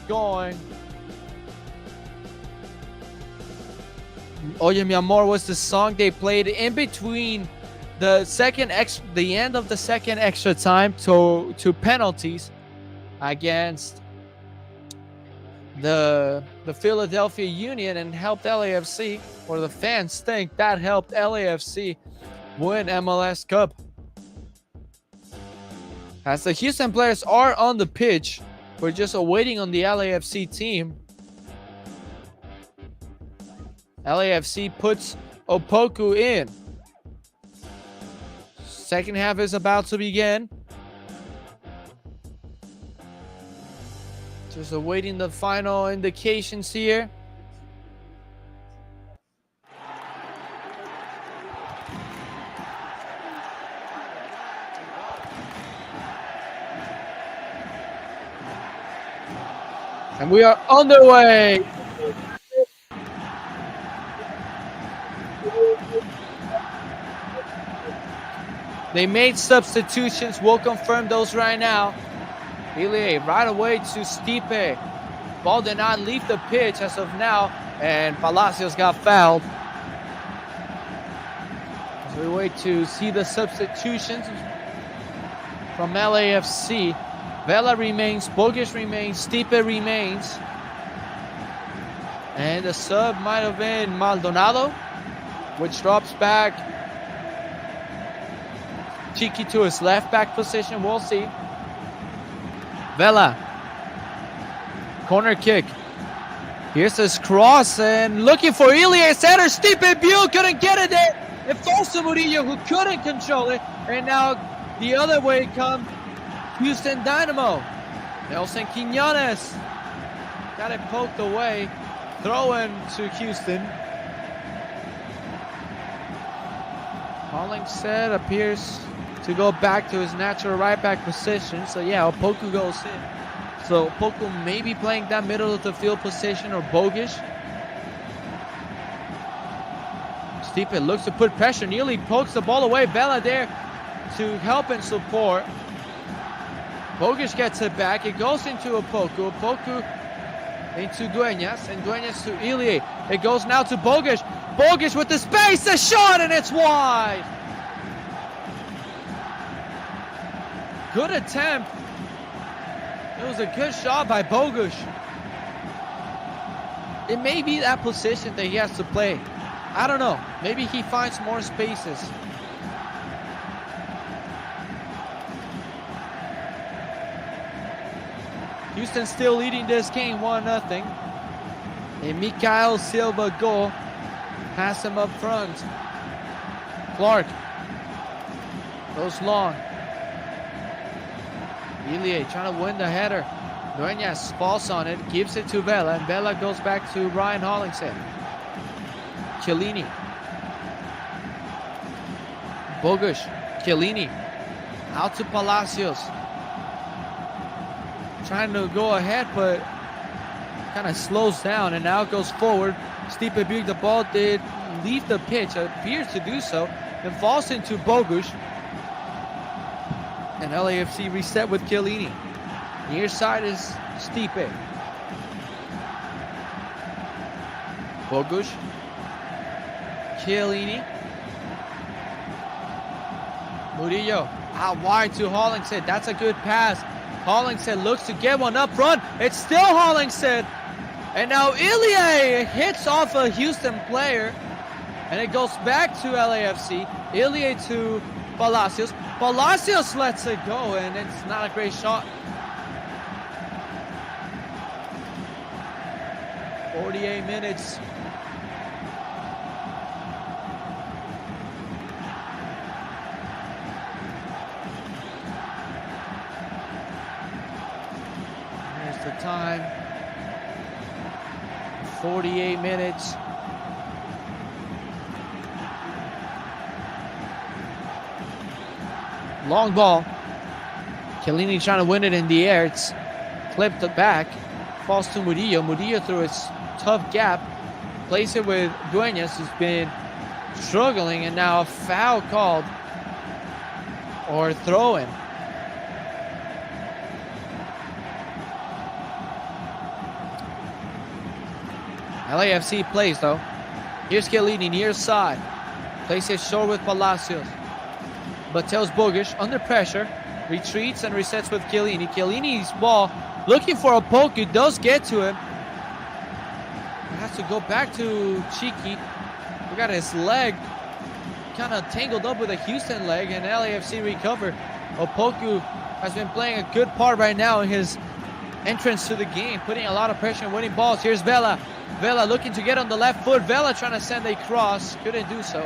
going. Oye Mi Amor was the song they played in between the end of the second extra time to penalties against the Philadelphia Union, and helped LAFC, or the fans think that helped LAFC win MLS Cup. As the Houston players are on the pitch, we're just waiting on the LAFC team. LAFC puts Opoku in. Second half is about to begin. Just awaiting the final indications here. And we are underway. They made substitutions. We'll confirm those right now. Ilie right away to Stipe. Ball did not leave the pitch as of now, and Palacios got fouled. As we wait to see the substitutions from LAFC. Vela remains, Bogic remains, Stipe remains. And the sub might have been Maldonado, which drops back Cheeky to his left back position. We'll see. Vela. Corner kick. Here's his cross and looking for Ilie. Center. Stipe Buell couldn't get it there. It falls to Murillo, who couldn't control it. And now the other way comes Houston Dynamo. Nelson Quinones got it poked away. Throw in to Houston. Hollingshead appears to go back to his natural right back position. So yeah, Opoku goes in. So Opoku may be playing that middle of the field position, or Bogic. Stipe looks to put pressure, nearly pokes the ball away. Vela there to help and support. Bogic gets it back. It goes into Opoku. Opoku into Dueñas, and Dueñas to Ilie. It goes now to Bogic. Bogic with the space, a shot, and it's wide. Good attempt. It was a good shot by Bogic. It may be that position that he has to play. I don't know. Maybe he finds more spaces. Houston still leading this game 1-0. A Mikael Silva goal has him up front. Clark goes long. Ilie trying to win the header. Dueñas falls on it, gives it to Vela, and Vela goes back to Ryan Hollingshead. Chiellini. Bogic. Chiellini. Out to Palacios. Trying to go ahead, but kind of slows down, and now goes forward. Stipe Buell, the ball did leave the pitch, appears to do so, and falls into Bogic. And LAFC reset with Chiellini. Near side is Stipe. Bogic. Chiellini. Murillo out wide to Hollingshead. That's a good pass. Hollingshead looks to get one up front. It's still Hollingshead. And now Ilie hits off a Houston player. And it goes back to LAFC. Ilie to Palacios. Palacios lets it go, and it's not a great shot. 48 minutes. Here's the time. 48 minutes. Long ball. Chiellini trying to win it in the air. It's clipped back. Falls to Murillo. Murillo through his tough gap. Plays it with Dueñas, who's been struggling, and now a foul called. Or throw-in. LAFC plays though. Here's Chiellini near side. Plays it short with Palacios. But tells Bogic under pressure. Retreats and resets with Chiellini. Chiellini's ball looking for a poke. It does get to him. He has to go back to Cheeky. We got his leg kind of tangled up with a Houston leg, and LAFC recovered. Opoku has been playing a good part right now in his entrance to the game, putting a lot of pressure and winning balls. Here's Vela. Vela looking to get on the left foot. Vela trying to send a cross. Couldn't do so.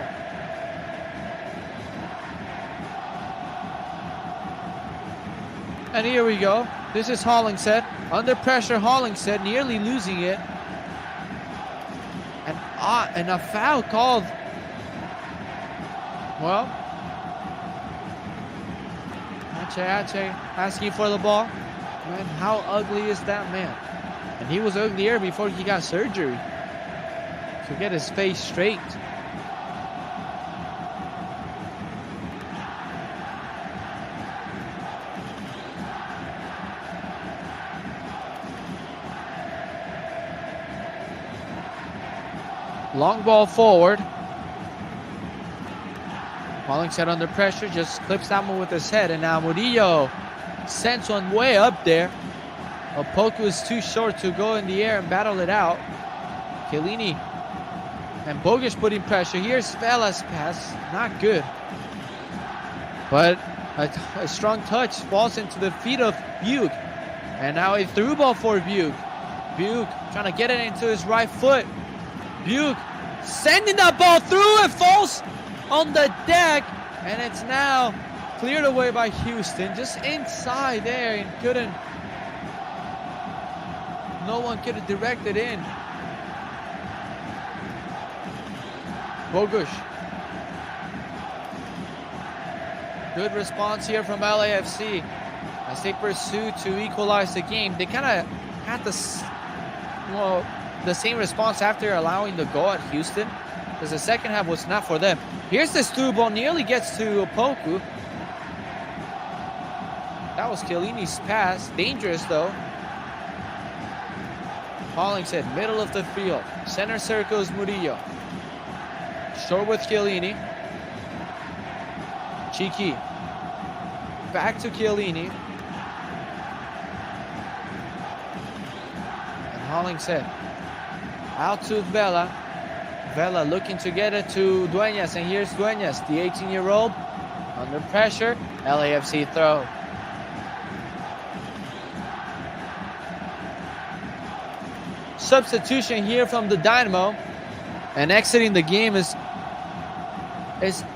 And here we go. This is Hollingshead. Under pressure, Hollingshead nearly losing it. And a foul called. Well, Ache asking for the ball. Man, how ugly is that man? And he was uglier before he got surgery to get his face straight. Long ball forward. Hollingshead under pressure, just clips that one with his head, and now Murillo sends one way up there. Opoku is too short to go in the air and battle it out. Chiellini and Bogic putting pressure. Here's Vela's pass, not good. But a strong touch falls into the feet of Bugh. And now a through ball for Bugh. Bugh trying to get it into his right foot. Bugh sending that ball through. It falls on the deck. And it's now cleared away by Houston. Just inside there and couldn't. No one could have directed in. Bogusz. Good response here from LAFC as they pursue to equalize the game. They kind of had the same response after allowing the goal at Houston, because the second half was not for them. Here's this through ball, nearly gets to Opoku. That was Chiellini's pass. Dangerous though. Hollingshead, middle of the field. Center circle is Murillo. Short with Chiellini. Cheeky. Back to Chiellini. And Hollingshead. Out to Vela. Vela looking to get it to Dueñas. And here's Dueñas, the 18-year-old. Under pressure. LAFC throw. Substitution here from the Dynamo. And exiting the game is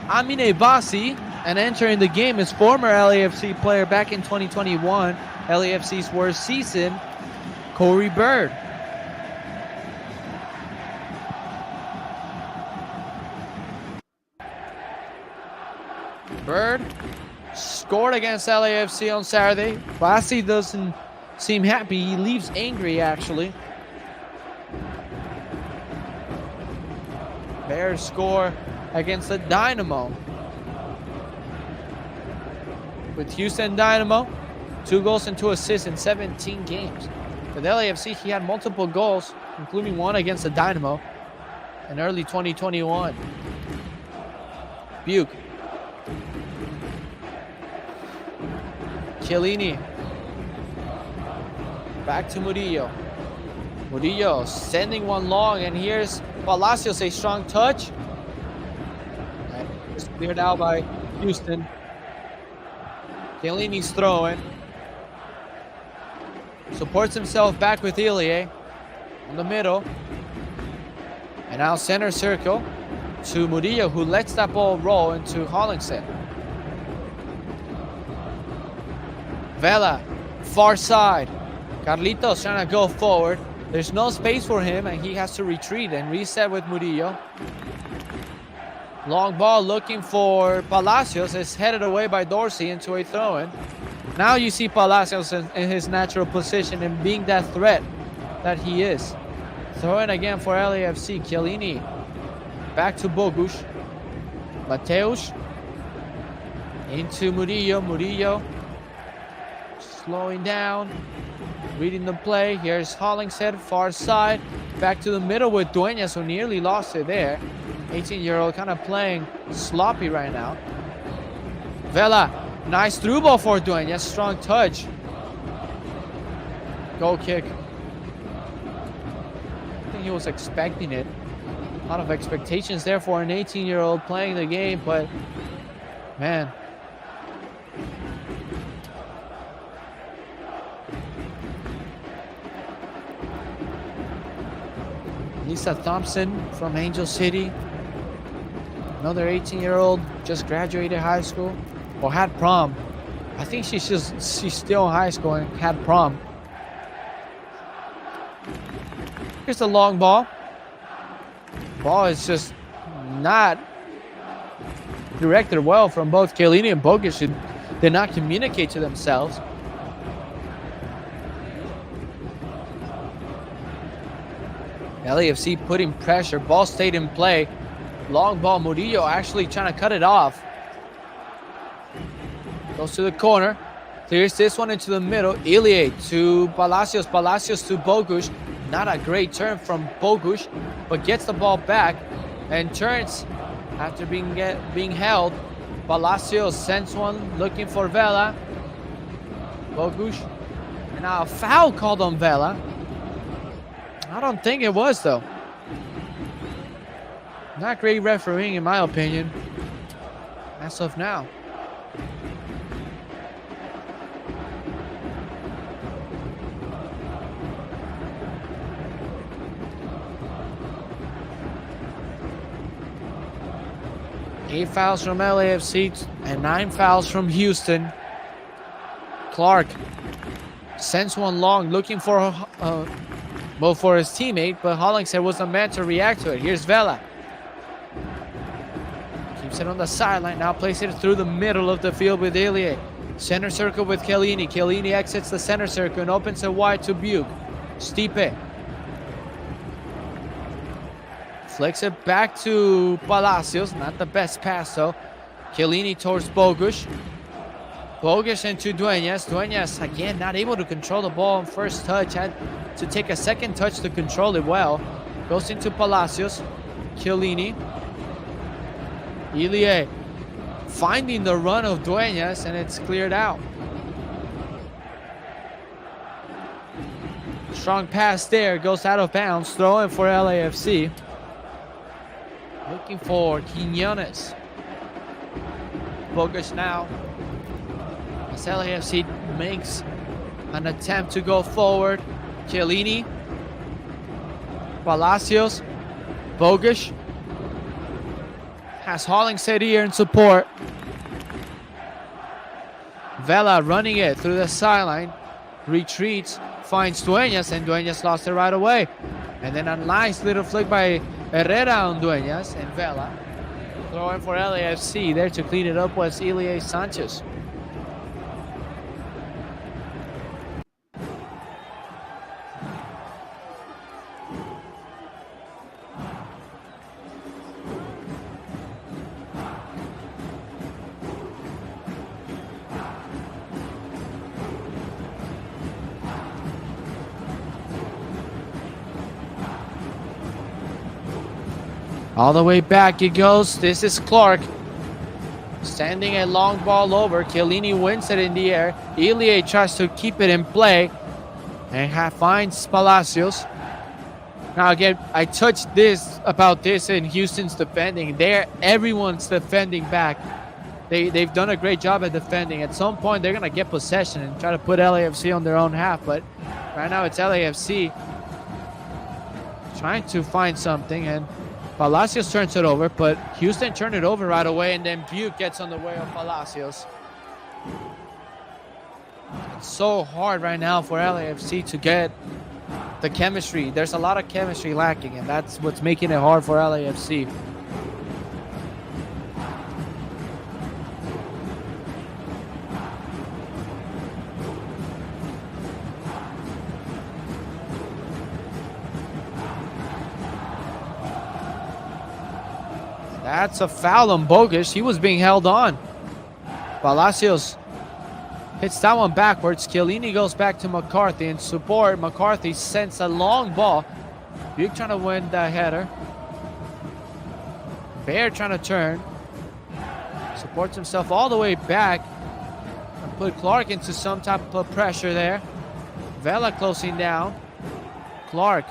Amine Bassi. And entering the game is former LAFC player back in 2021, LAFC's worst season, Corey Bird. Bird scored against LAFC on Saturday. Bassi doesn't seem happy. He leaves angry, actually. Bears score against the Dynamo. With Houston Dynamo, 2 goals and 2 assists in 17 games. With LAFC, he had multiple goals, including one against the Dynamo in early 2021. Bugh. Chiellini. Back to Murillo. Murillo sending one long, and here's Palacios, a strong touch. And it's cleared out by Houston. Chiellini's throwing. Supports himself back with Ilie in the middle. And now center circle to Murillo, who lets that ball roll into Hollingshead. Vela, far side. Carlitos trying to go forward. There's no space for him, and he has to retreat and reset with Murillo. Long ball looking for Palacios. It's headed away by Dorsey into a throw-in. Now you see Palacios in his natural position and being that threat that he is. Throw-in again for LAFC. Chiellini. Back to Bogusz. Mateus. Into Murillo. Murillo slowing down. Reading the play. Here's Hollingshead, far side. Back to the middle with Dueñas, who nearly lost it there. 18-year-old kind of playing sloppy right now. Vela, nice through ball for Dueñas. Strong touch. Goal kick. I think he was expecting it. A lot of expectations there for an 18-year-old playing the game, but man. Lisa Thompson from Angel City. Another 18-year-old, just graduated high school or had prom. I think she's still in high school and had prom. Here's the long ball. Ball is just not directed well from both Chiellini and Bogusz, who did not communicate to themselves. LAFC putting pressure. Ball stayed in play. Long ball. Murillo actually trying to cut it off. Goes to the corner. Clears this one into the middle. Ilie to Palacios. Palacios to Bogusz. Not a great turn from Bogusz, but gets the ball back and turns after being held. Palacios sends one looking for Vela. Bogusz. And now a foul called on Vela. I don't think it was, though. Not great refereeing, in my opinion, as of now. Eight fouls from LAFC and 9 fouls from Houston. Clark sends one long, looking for for his teammate, but Hollingshead wasn't meant to react to it. Here's Vela. Keeps it on the sideline, now plays it through the middle of the field with Ilie. Center circle with Chiellini. Chiellini exits the center circle and opens it wide to Buke. Stipe. Flicks it back to Palacios. Not the best pass, though. Chiellini towards Bogusz. Bogusz into Dueñas. Dueñas, again, not able to control the ball on first touch. Had to take a second touch to control it well. Goes into Palacios. Chiellini. Ilie finding the run of Dueñas, and it's cleared out. Strong pass there. Goes out of bounds. Throw in for LAFC. Looking for Quiñones. Bogusz now. As LAFC makes an attempt to go forward. Chiellini. Palacios. Bogusz. Has Hollingshead here in support. Vela running it through the sideline. Retreats. Finds Dueñas, and Dueñas lost it right away. And then a nice little flick by Herrera on Dueñas, and Vela. Throwing for LAFC. There to clean it up was Ilie Sanchez. All the way back it goes. This is Clark. Sending a long ball over. Chiellini wins it in the air. Ilie tries to keep it in play. And finds Palacios. Now again, I touched about this in Houston's defending. Everyone's defending back. They've done a great job at defending. At some point, they're going to get possession and try to put LAFC on their own half. But right now, it's LAFC trying to find something. And Palacios turns it over, but Houston turned it over right away, and then Buke gets on the way of Palacios. It's so hard right now for LAFC to get the chemistry. There's a lot of chemistry lacking, and that's what's making it hard for LAFC. That's a foul on Bogusz. He was being held on. Palacios hits that one backwards. Chiellini goes back to McCarthy in support. McCarthy sends a long ball. Buke trying to win the header. Bear trying to turn. Supports himself all the way back. And put Clark into some type of pressure there. Vela closing down. Clark.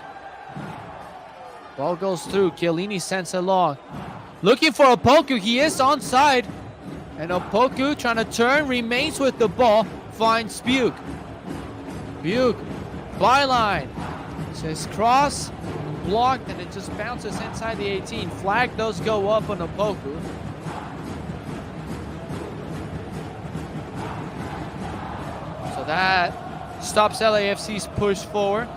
Ball goes through. Chiellini sends it long. Looking for Opoku. He is onside. And Opoku trying to turn. Remains with the ball. Finds Buke. Buke. Byline. Says cross. Blocked. And it just bounces inside the 18. Flag does go up on Opoku. So that stops LAFC's push forward.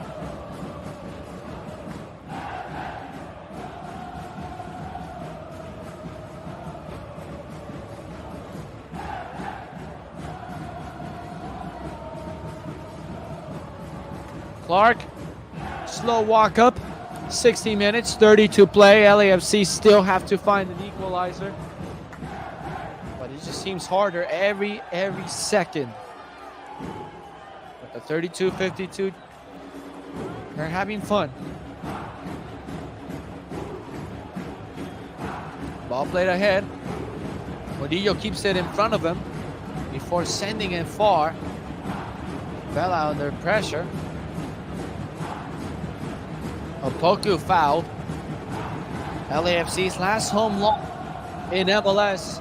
Clark, slow walk up, 60 minutes, 30 to play. LAFC still have to find an equalizer. But it just seems harder every second. But the 32-52 They're having fun. Ball played ahead. Murillo keeps it in front of him before sending it far. Vela under pressure. Opoku fouled. LAFC's last home loss in MLS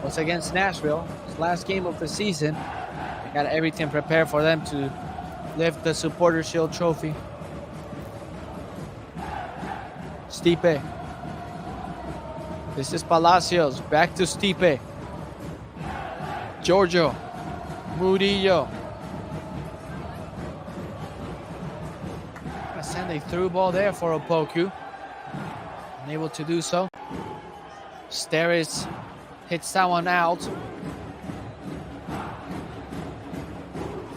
was against Nashville. It's last game of the season. They got everything prepared for them to lift the Supporter Shield trophy. Stipe. This is Palacios. Back to Stipe. Giorgio. Murillo. Gonna send a through ball there for Opoku. Unable to do so. Steris hits that one out.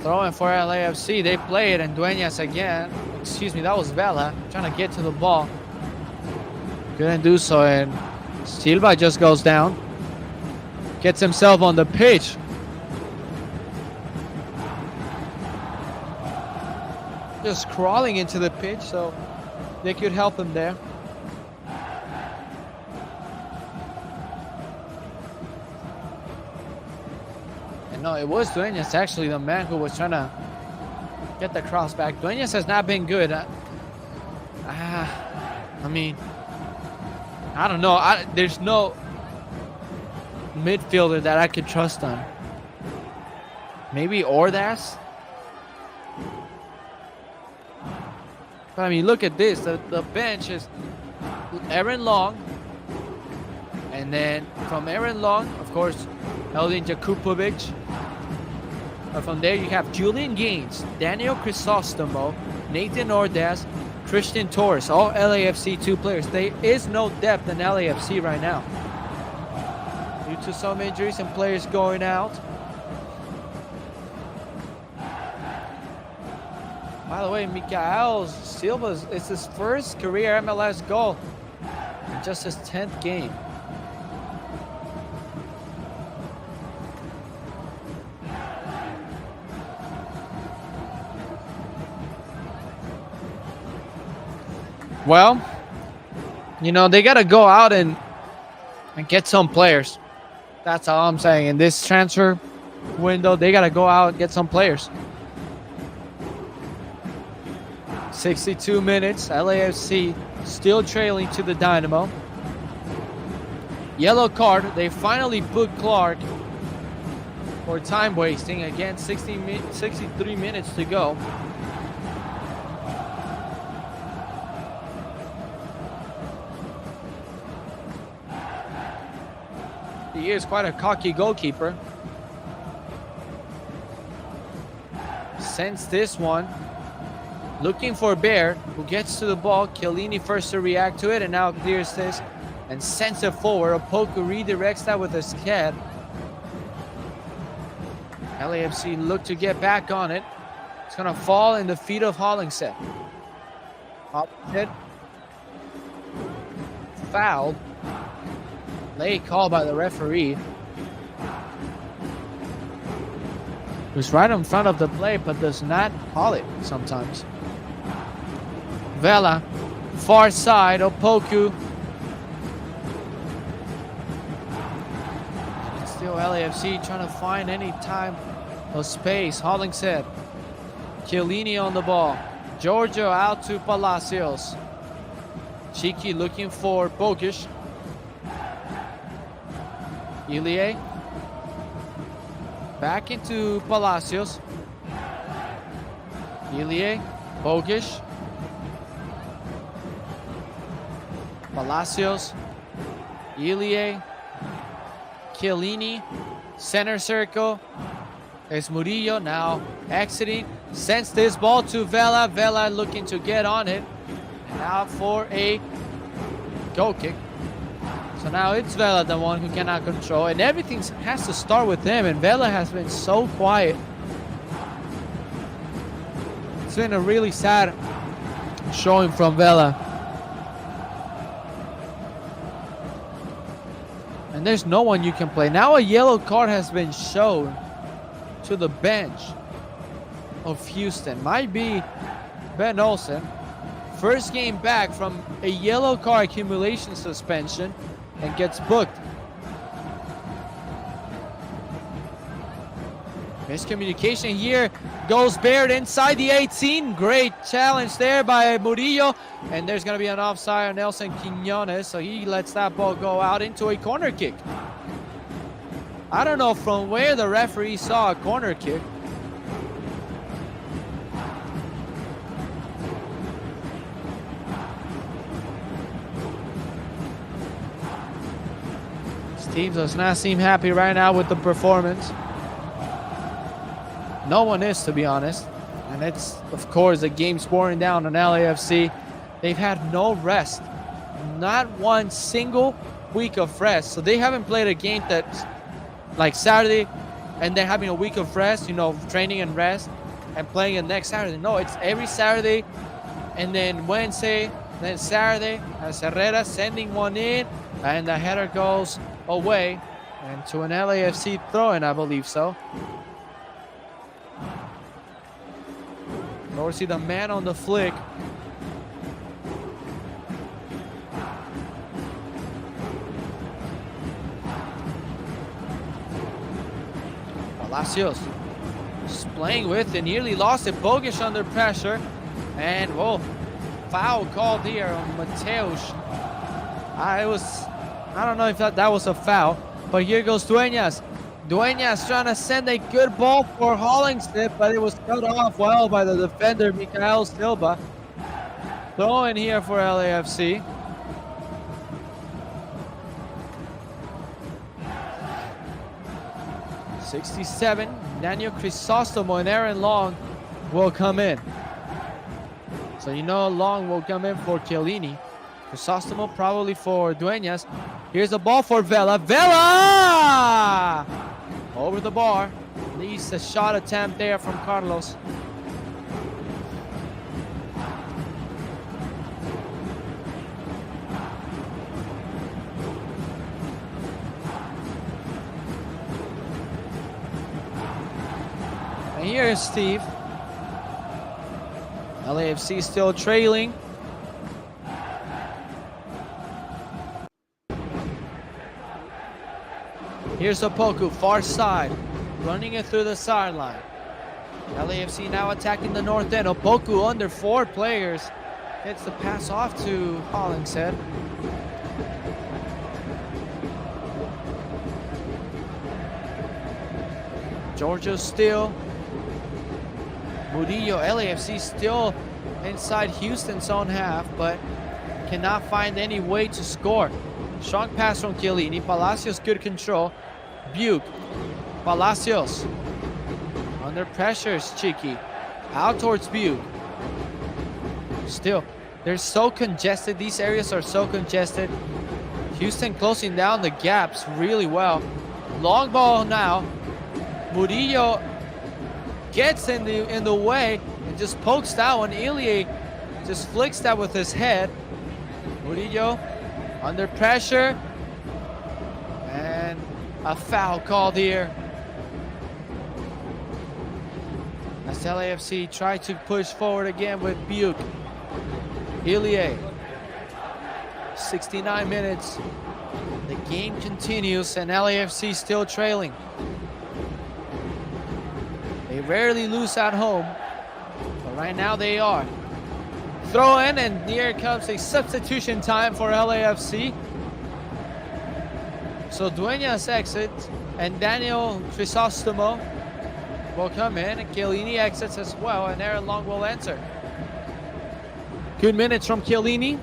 Throwing for LAFC. They play it, and Dueñas again. Excuse me, that was Vela trying to get to the ball. Couldn't do so, and Silva just goes down. Gets himself on the pitch. Just crawling into the pitch, so they could help him there. And no, it was Dueñas actually the man who was trying to get the cross back. Dueñas has not been good. I mean, I don't know. There's no midfielder that I could trust on. Maybe Ordaz? But I mean, look at this. The bench is Aaron Long. And then from Aaron Long, of course, Eldin Jakupovic. But from there, you have Julian Gaines, Daniel Crisostomo, Nathan Ordaz, Christian Torres, all LAFC 2 players. There is no depth in LAFC right now. Due to some injuries and players going out. By the way, Mikael Silva, it's his first career MLS goal in just his 10th game. Well, you know, they got to go out and get some players. That's all I'm saying. In this transfer window, they got to go out and get some players. 62 minutes. LAFC still trailing to the Dynamo. Yellow card. They finally put Clark for time wasting. Again, 63 minutes to go. He is quite a cocky goalkeeper. Sends this one. Looking for Bear, who gets to the ball. Chiellini first to react to it, and now clears this and sends it forward. Opoku redirects that with his head. LAFC look to get back on it. It's going to fall in the feet of Hollingshead. Hollingshead fouled. Late call by the referee. Who's right in front of the play but does not call it sometimes. Vela, far side, Opoku. It's still LAFC trying to find any time of space. Hollingshead. Chiellini on the ball. Giorgio out to Palacios. Cheeky looking for Bogish. Ilie. Back into Palacios. Ilie. Bogish. Palacios. Ilie. Chiellini. Center circle. There's Murillo now exiting. Sends this ball to Vela. Vela looking to get on it. And now for a goal kick. So now it's Vela, the one who cannot control. And everything has to start with him. And Vela has been so quiet. It's been a really sad showing from Vela. And there's no one you can play. Now a yellow card has been shown to the bench of Houston. Might be Ben Olsen. First game back from a yellow card accumulation suspension and gets booked. Miscommunication here. Goes Baird inside the 18. Great challenge there by Murillo. And there's going to be an offside on Nelson Quinones. So he lets that ball go out into a corner kick. I don't know from where the referee saw a corner kick. Steve does not seem happy right now with the performance. No one is, to be honest. And it's, of course, the game's pouring down on LAFC. They've had no rest. Not one single week of rest. So they haven't played a game that's like Saturday and then having a week of rest, you know, training and rest, and playing it next Saturday. No, it's every Saturday and then Wednesday, then Saturday, as Herrera sending one in, and the header goes away and to an LAFC throw-in, I believe so. Dorsey, the man on the flick. Palacios just playing with it, nearly lost it. Bogish under pressure. And, whoa, foul called here on Mateus. I don't know if that was a foul, but here goes Dueñas. Dueñas trying to send a good ball for Hollingshead, but it was cut off well by the defender, Mikael Silva. Throw in here for LAFC. '67, Daniel Crisostomo and Aaron Long will come in. So you know Long will come in for Chiellini. Crisostomo probably for Dueñas. Here's the ball for Vela. Vela! Over the bar. At least a shot attempt there from Carlos. And here is Steve. LAFC still trailing. Here's Opoku, far side, running it through the sideline. LAFC now attacking the north end. Opoku under 4 players. Gets the pass off to Hollingshead. Giorgio still. Murillo, LAFC still inside Houston's own half, but cannot find any way to score. Strong pass from Chiellini. Palacios, good control. Buke. Palacios. Under pressure is Chiqui. Out towards Buke. Still, they're so congested. These areas are so congested. Houston closing down the gaps really well. Long ball now. Murillo gets in the way and just pokes that one. Ilie just flicks that with his head. Murillo under pressure, and a foul called here as LAFC try to push forward again with Buke. Ilie, 69 minutes, the game continues and LAFC still trailing. They rarely lose at home, but right now they are. Throw in, and here comes a substitution time for LAFC. So Dueñas exits, and Daniel Crisostomo will come in, and Chiellini exits as well, and Aaron Long will enter. Good minutes from Chiellini.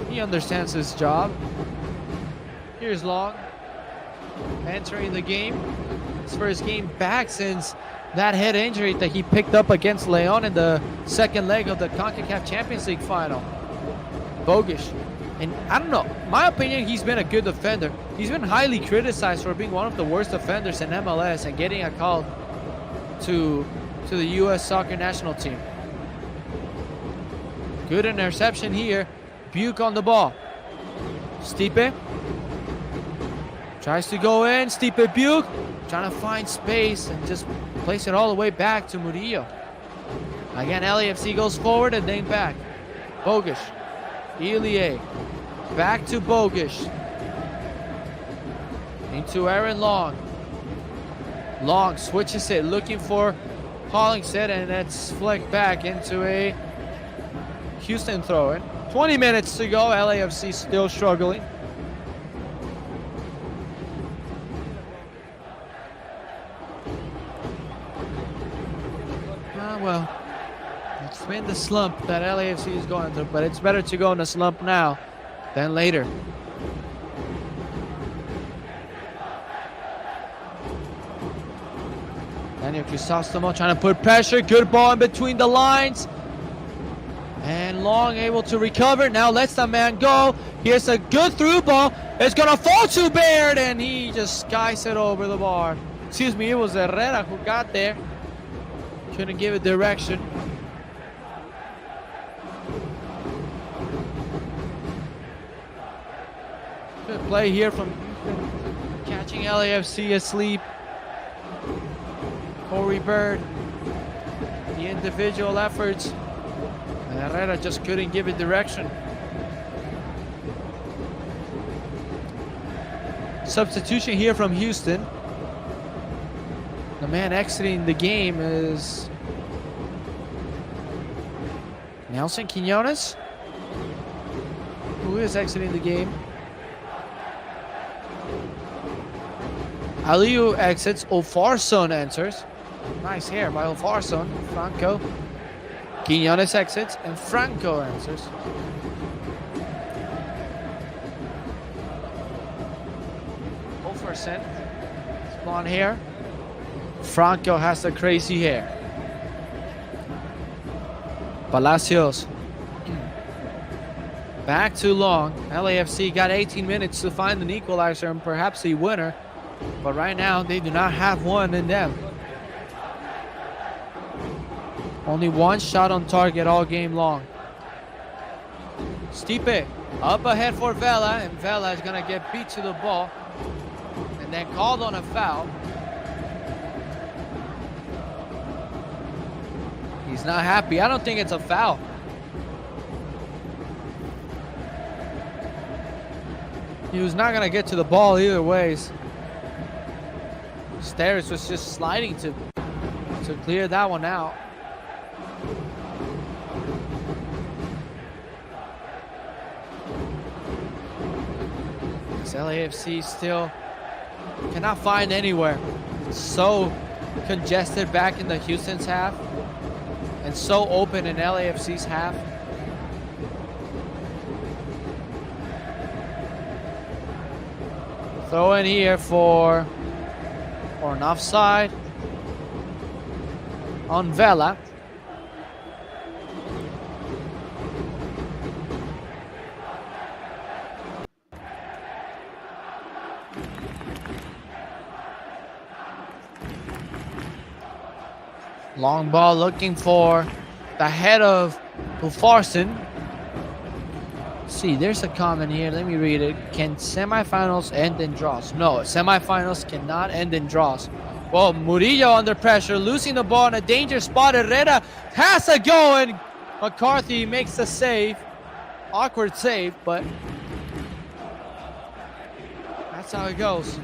He understands his job. Here's Long entering the game. His first game back since that head injury that he picked up against Leon in the second leg of the CONCACAF Champions League final. Bogish. And I don't know, my opinion, he's been a good defender. He's been highly criticized for being one of the worst defenders in MLS and getting a call to the U.S. soccer national team. Good interception here. Buke on the ball. Stipe tries to go in. Stipe Buke trying to find space and just Place it all the way back to Murillo. Again, LAFC goes forward and then back. Bogish. Ilie. Back to Bogish. Into Aaron Long. Long switches it, looking for Hollingshead, and that's flicked back into a Houston throw-in. 20 minutes to go. LAFC still struggling. Well, it's been the slump that LAFC is going through, but it's better to go in a slump now than later. Daniel Crisostomo trying to put pressure. Good ball in between the lines. And Long able to recover. Now lets the man go. Here's a good through ball. It's going to fall to Baird, and he just skies it over the bar. Excuse me, it was Herrera who got there. Couldn't give it direction. Good play here from Houston, catching LAFC asleep. Corey Bird, the individual efforts, and Herrera just couldn't give it direction. Substitution here from Houston. The man exiting the game is Nelson Quinones, who is exiting the game. Aliu exits. Ofarson enters. Nice hair by Ofarson. Franco. Quinones exits, and Franco enters. Ofarson. Blonde hair. Franco has the crazy hair. Palacios. Back too long. LAFC got 18 minutes to find an equalizer and perhaps a winner. But right now, they do not have one in them. Only one shot on target all game long. Stipe up ahead for Vela, and Vela is going to get beat to the ball. And then called on a foul. He's not happy. I don't think it's a foul. He was not going to get to the ball either ways. Steres was just sliding to clear that one out. This LAFC still cannot find anywhere. It's so congested back in the Houston's half and so open in LAFC's half. Throw in here for an offside on Vela. Long ball looking for the head of Ufarson. See, there's a comment here. Let me read it. Can semifinals end in draws? No, semifinals cannot end in draws. Well, Murillo under pressure, losing the ball in a danger spot. Herrera has a go, and McCarthy makes the save. Awkward save, but that's how it goes.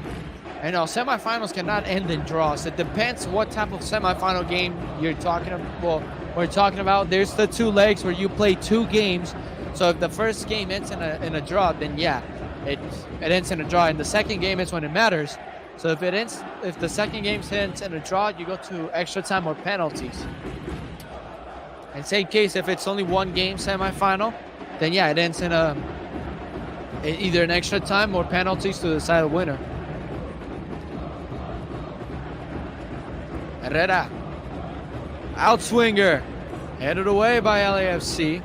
I know semifinals cannot end in draws. It depends what type of semifinal game you're talking about. Well, we're talking about. There's the two legs where you play two games. So if the first game ends in a draw, then yeah, it ends in a draw. And the second game is when it matters. So if the second game ends in a draw, you go to extra time or penalties. And same case, if it's only one game semifinal, then yeah, it ends in either an extra time or penalties to decide a winner. Herrera, outswinger, headed away by LAFC.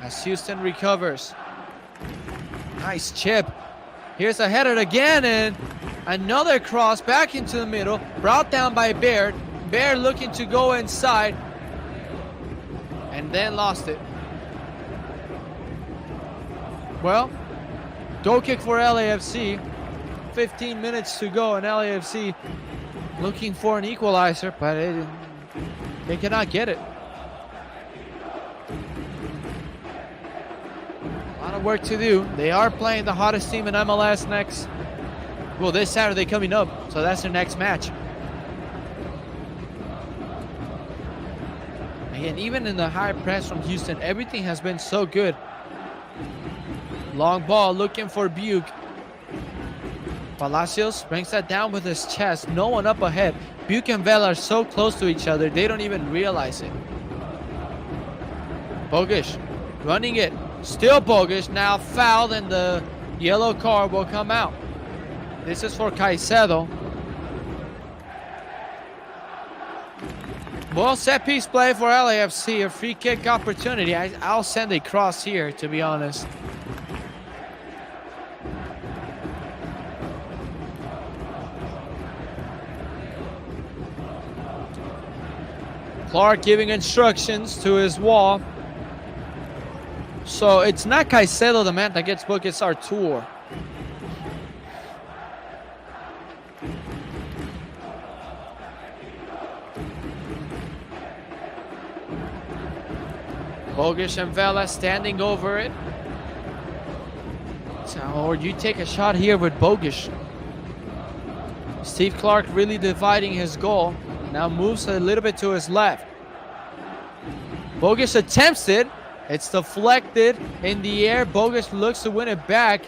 As Houston recovers. Nice chip. Here's a header again, and another cross back into the middle, brought down by Baird. Baird looking to go inside, and then lost it. Well, goal kick for LAFC. 15 minutes to go, and LAFC looking for an equalizer, but they cannot get it. A lot of work to do. They are playing the hottest team in MLS next. Well, this Saturday coming up, so that's their next match. Again, even in the high press from Houston, everything has been so good. Long ball looking for Buke. Palacios brings that down with his chest. No one up ahead. Buke and Vela are so close to each other, they don't even realize it. Bogish running it. Still Bogish. Now fouled, and the yellow card will come out. This is for Caicedo. Well, set piece play for LAFC. A free kick opportunity. I'll send a cross here, to be honest. Clark giving instructions to his wall. So it's not Caicedo, the man that gets booked, it's Artur. Bogish and Vela standing over it. So, or you take a shot here with Bogish. Steve Clark really dividing his goal. Now moves a little bit to his left. Bogish attempts it. It's deflected in the air. Bogish looks to win it back.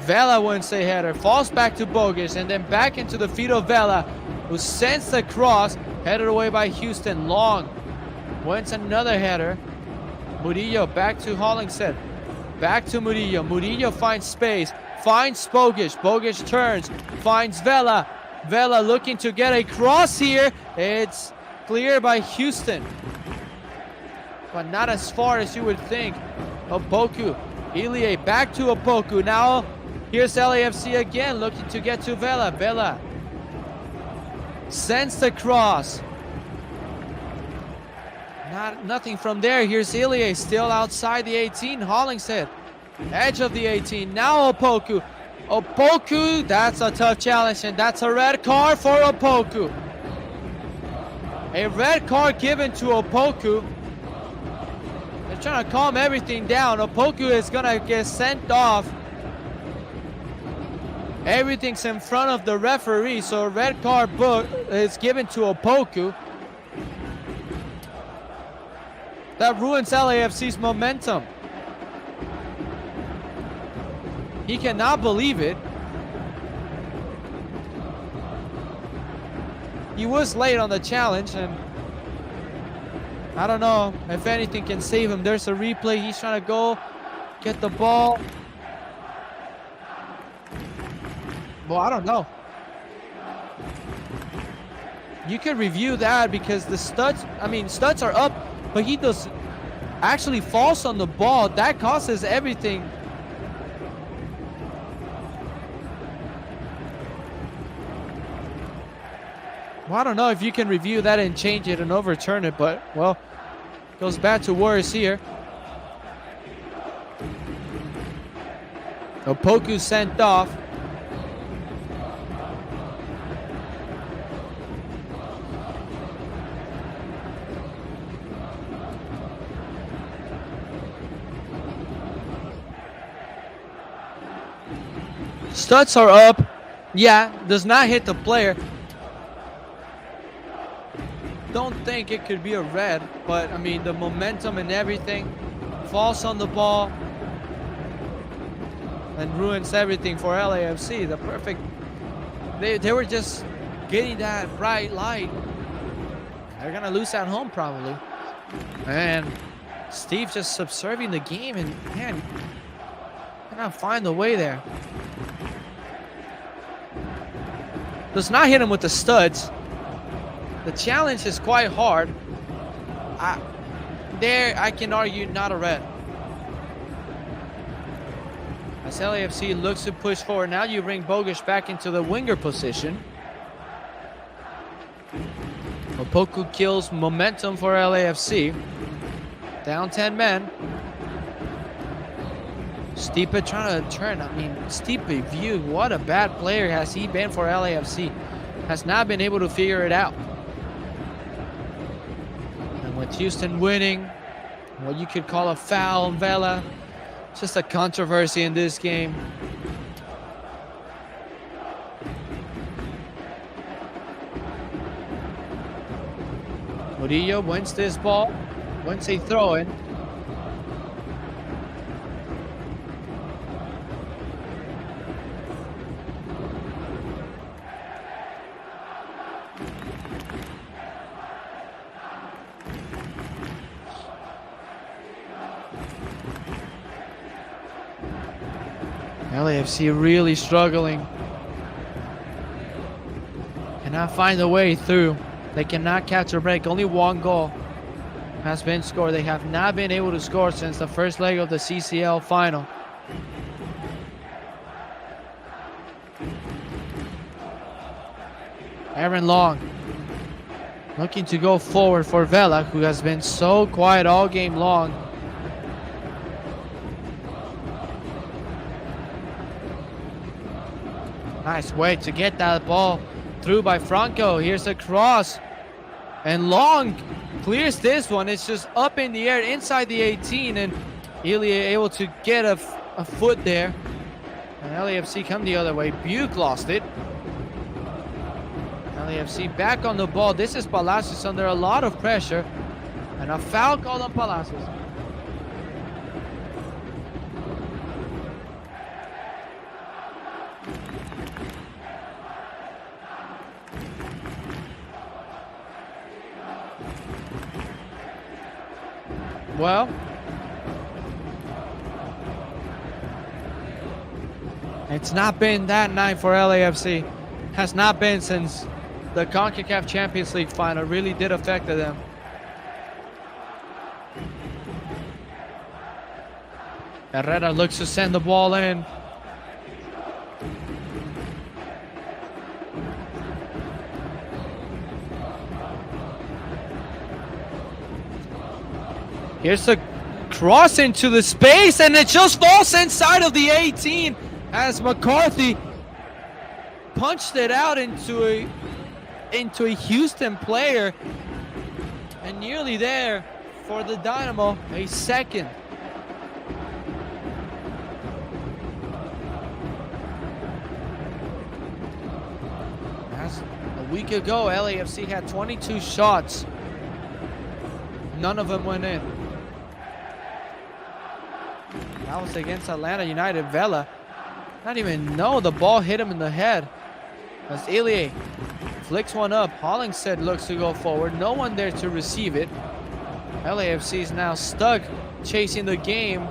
Vela wins a header. Falls back to Bogish and then back into the feet of Vela, who sends the cross. Headed away by Houston. Long wins another header. Murillo back to Hollingshead. Back to Murillo. Murillo finds space. Finds Bogish. Bogish turns. Finds Vela. Vela looking to get a cross here. It's cleared by Houston, but not as far as you would think. Opoku. Ilie back to Opoku. Now here's LAFC again looking to get to Vela. Vela sends the cross. Nothing from there. Here's Ilie still outside the 18. Hollingshead, edge of the 18. Now Opoku. Opoku, that's a tough challenge, and that's a red card for Opoku. A red card given to Opoku. They're trying to calm everything down. Opoku is going to get sent off. Everything's in front of the referee, so a red card book is given to Opoku. That ruins LAFC's momentum. He cannot believe it. He was late on the challenge, and I don't know if anything can save him. There's a replay. He's trying to go get the ball. Well, I don't know. You can review that because the studs are up, but he does actually falls on the ball. That causes everything. Well, I don't know if you can review that and change it and overturn it, but, well, goes back to worse here. Opoku sent off. Studs are up. Yeah, does not hit the player. Don't think it could be a red, but I mean the momentum and everything. Falls on the ball and ruins everything for LAFC. The perfect. They were just getting that bright light. They're gonna lose at home probably. And Steve just subserving the game, and man, cannot find the way there. Does not hit him with the studs. The challenge is quite hard. I can argue not a red. As LAFC looks to push forward, now you bring Bogish back into the winger position. Opoku kills momentum for LAFC. Down 10 men. Stipe trying to turn. I mean, Stipe view, what a bad player has he been for LAFC. Has not been able to figure it out. And with Houston winning, what you could call a foul on Vela, just a controversy in this game. Murillo wins this ball, wins a throw-in. LAFC really struggling. Cannot find a way through. They cannot catch a break. Only one goal has been scored. They have not been able to score since the first leg of the CCL final. Aaron Long looking to go forward for Vela, who has been so quiet all game long. Nice way to get that ball through by Franco. Here's a cross. And Long clears this one. It's just up in the air inside the 18. And Ilie able to get a foot there. And LAFC come the other way. Buke lost it. LAFC back on the ball. This is Palacios under a lot of pressure. And a foul call on Palacios. Well, it's not been that night for LAFC. Has not been since the CONCACAF Champions League final. Really did affect them. Herrera looks to send the ball in. Here's a cross into the space, and it just falls inside of the 18 as McCarthy punched it out into a Houston player, and nearly there for the Dynamo, a second. As a week ago, LAFC had 22 shots. None of them went in. That was against Atlanta United. Vela, not even know the ball hit him in the head. As Ilie flicks one up. Hollingshead looks to go forward. No one there to receive it. LAFC is now stuck chasing the game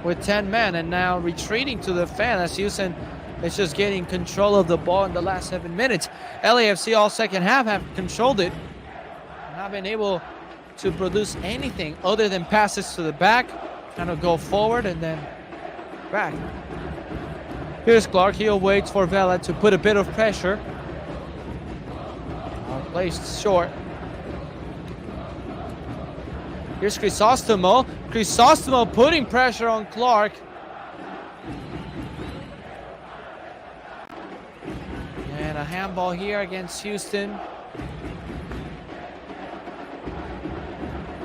with 10 men and now retreating to the fan as Houston is just getting control of the ball in the last 7 minutes. LAFC all second half have controlled it. Not been able to produce anything other than passes to the back. Kind of go forward and then back. Here's Clark. He waits for Vela to put a bit of pressure. Placed short. Here's Crisostomo. Crisostomo putting pressure on Clark. And a handball here against Houston.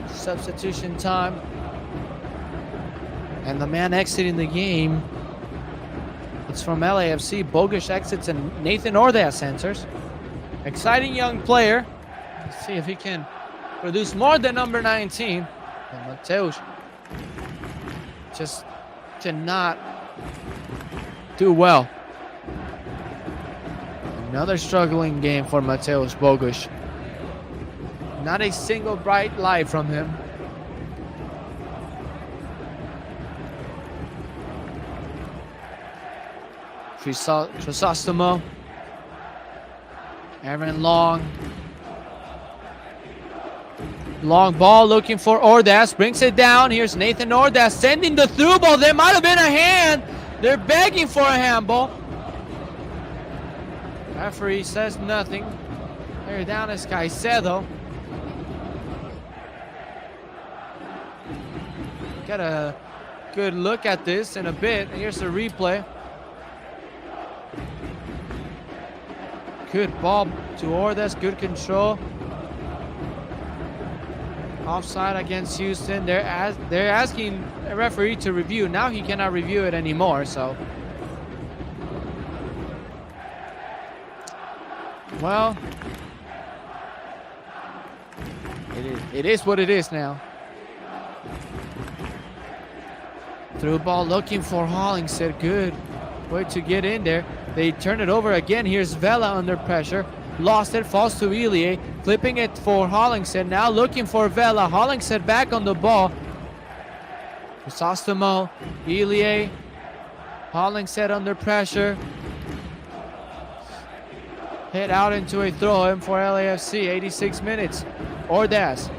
Substitution time. And the man exiting the game, it's from LAFC. Bogusz exits and Nathan Ordaz enters. Exciting young player. Let's see if he can produce more than number 19. And Mateusz just did not do well. Another struggling game for Mateusz Bogusz. Not a single bright light from him. Crisostomo. Aaron Long. Long ball looking for Ordaz. Brings it down. Here's Nathan Ordaz sending the through ball. There might have been a hand. They're begging for a handball. Referee says nothing. There down is Caicedo. Got a good look at this in a bit. And here's the replay. Good ball to Ordaz, good control. Offside against Houston. They're asking a referee to review. Now he cannot review it anymore, so. Well, it is what it is now. Through ball looking for Hollingshead. Good way to get in there. They turn it over again. Here's Vela under pressure. Lost it, falls to Ilie. Flipping it for Hollingshead. Now looking for Vela. Hollingshead back on the ball. Crisostomo, Ilie. Hollingshead under pressure. Hit out into a throw-in for LAFC. 86 minutes. Ordaz.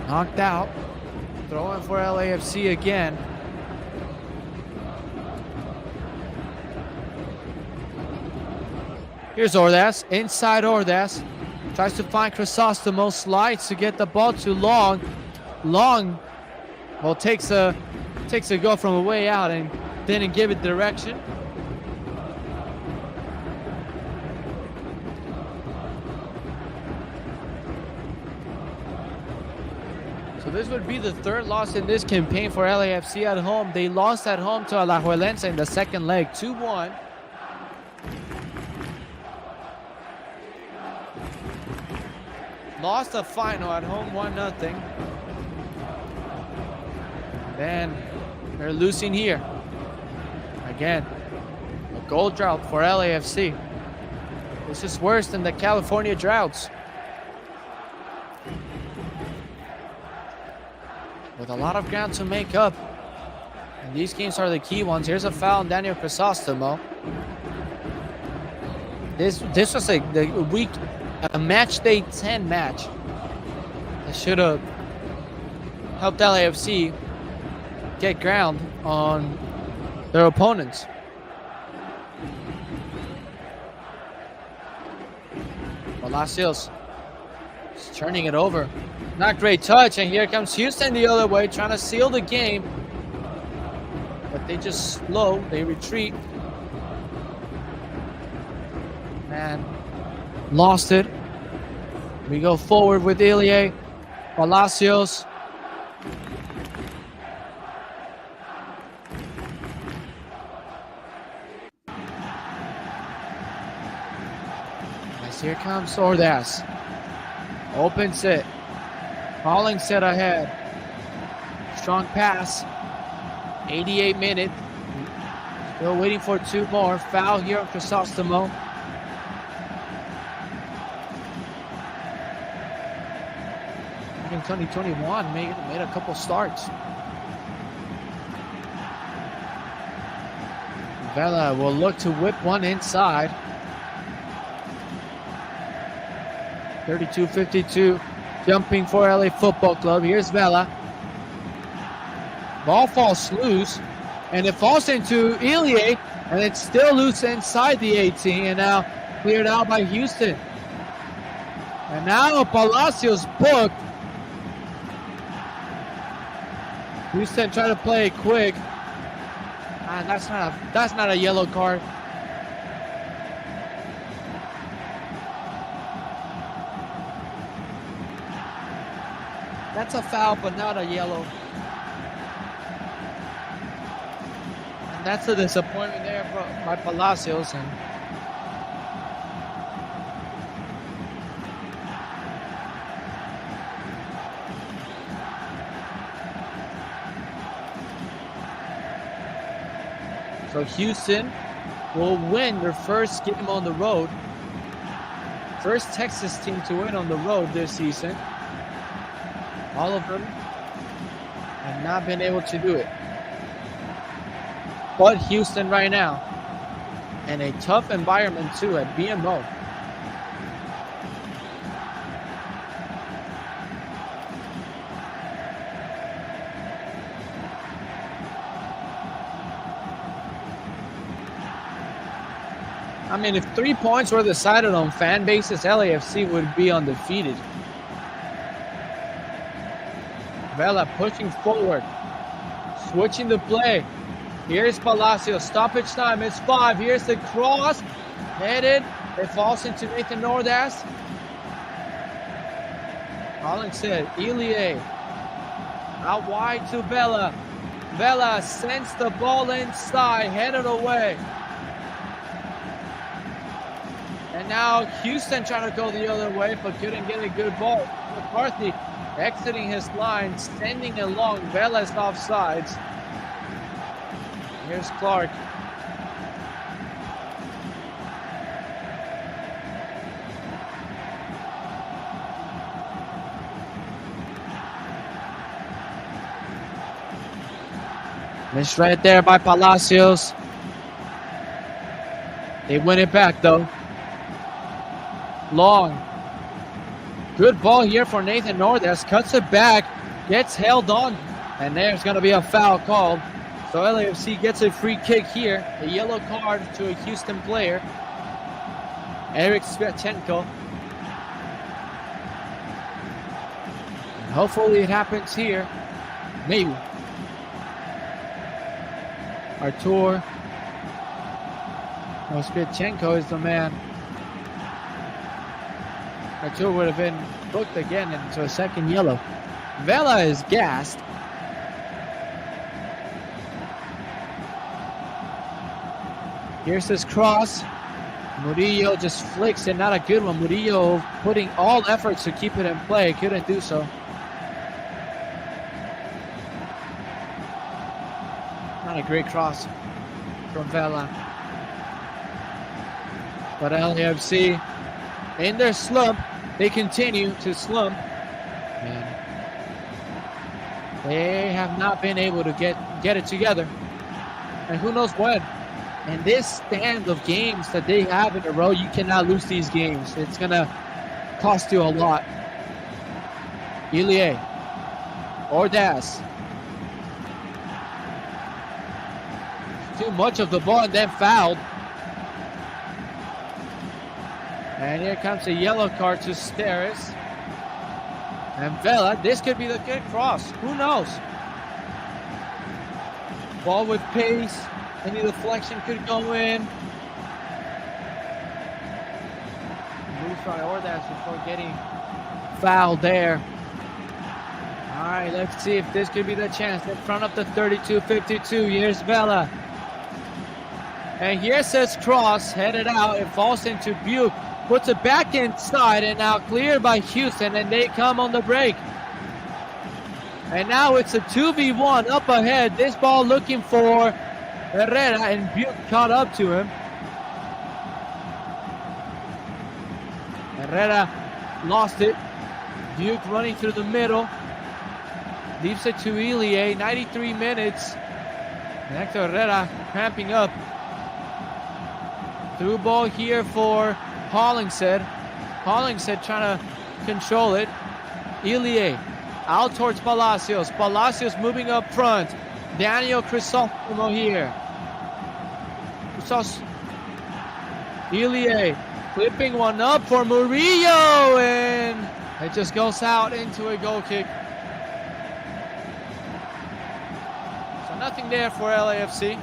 Knocked out. Throw-in for LAFC again. Here's Ordaz, inside Ordaz. Tries to find Crisostomo, slides to get the ball to Long. Long, well, takes a go from a way out and didn't give it direction. So this would be the third loss in this campaign for LAFC at home. They lost at home to Alajuelense in the second leg, 2-1. Lost the final at home, 1-0. Then they're losing here. Again, a goal drought for LAFC. This is worse than the California droughts. With a lot of ground to make up. And these games are the key ones. Here's a foul on Daniel Crisostomo. This was a match day 10 match. That should have helped LAFC get ground on their opponents. Palacios is turning it over. Not great touch, and here comes Houston the other way, trying to seal the game. But they just slow, they retreat. Man, lost it. We go forward with Ilie. Palacios. As here comes Ordaz. Opens it. Hollingshead ahead. Strong pass. 88 minutes. Still waiting for two more. Foul here on Crisostomo. In 2021, made a couple starts. Vela will look to whip one inside. 32-52, jumping for LA Football Club. Here's Vela. Ball falls loose, and it falls into Ilie, and it's still loose inside the 18, and now cleared out by Houston. And now Palacios booked. Houston trying to play it quick. That's not a yellow card. That's a foul, but not a yellow. And that's a disappointment there by Palacios. And so Houston will win their first game on the road. First Texas team to win on the road this season. All of them have not been able to do it. But Houston right now. And a tough environment too at BMO. I mean, if 3 points were decided on fan bases, LAFC would be undefeated. Vela pushing forward. Switching the play. Here's Palacios. Stoppage time. It's 5. Here's the cross. Headed. It falls into Nathan Nordas. Hollingshead. Ilie. Out wide to Vela. Vela sends the ball inside. Headed away. And now Houston trying to go the other way, but couldn't get a good ball. McCarthy exiting his line, sending it long. Vela's offsides. Here's Clark. Missed right there by Palacios. They win it back though. Long. Good ball here for Nathan Nordas. Cuts it back. Gets held on. And there's going to be a foul called. So LAFC gets a free kick here. A yellow card to a Houston player. Eric Sviatchenko. And hopefully it happens here. Maybe. Artur. No, Sviatchenko is the man. Artur would have been booked again into a second yellow. Vela is gassed. Here's his cross. Murillo just flicks it. Not a good one. Murillo putting all efforts to keep it in play. Couldn't do so. Not a great cross from Vela. But LAFC in their slump, they continue to slump. And they have not been able to get it together. And who knows when. And this stand of games that they have in a row, you cannot lose these games. It's going to cost you a lot. Ilie. Ordaz. Too much of the ball and then fouled. And here comes a yellow card to Steres. And Vela, this could be the good cross. Who knows? Ball with pace. Any deflection could go in. Moves by Ordaz before getting fouled there. All right, let's see if this could be the chance. In front of the 32-52. Here's Vela. And here's his cross. Headed out. It falls into Buke. Puts it back inside and now cleared by Houston, and they come on the break. And now it's a 2v1 up ahead. This ball looking for Herrera, and Buke caught up to him. Herrera lost it. Buke running through the middle. Leaves it to Ilie. 93 minutes. And Hector Herrera cramping up. Through ball here for Hollingshead. Hollingshead trying to control it. Ilie out towards Palacios. Palacios moving up front. Daniel Crisostomo here. Ilie clipping one up for Murillo, and it just goes out into a goal kick. So nothing there for LAFC.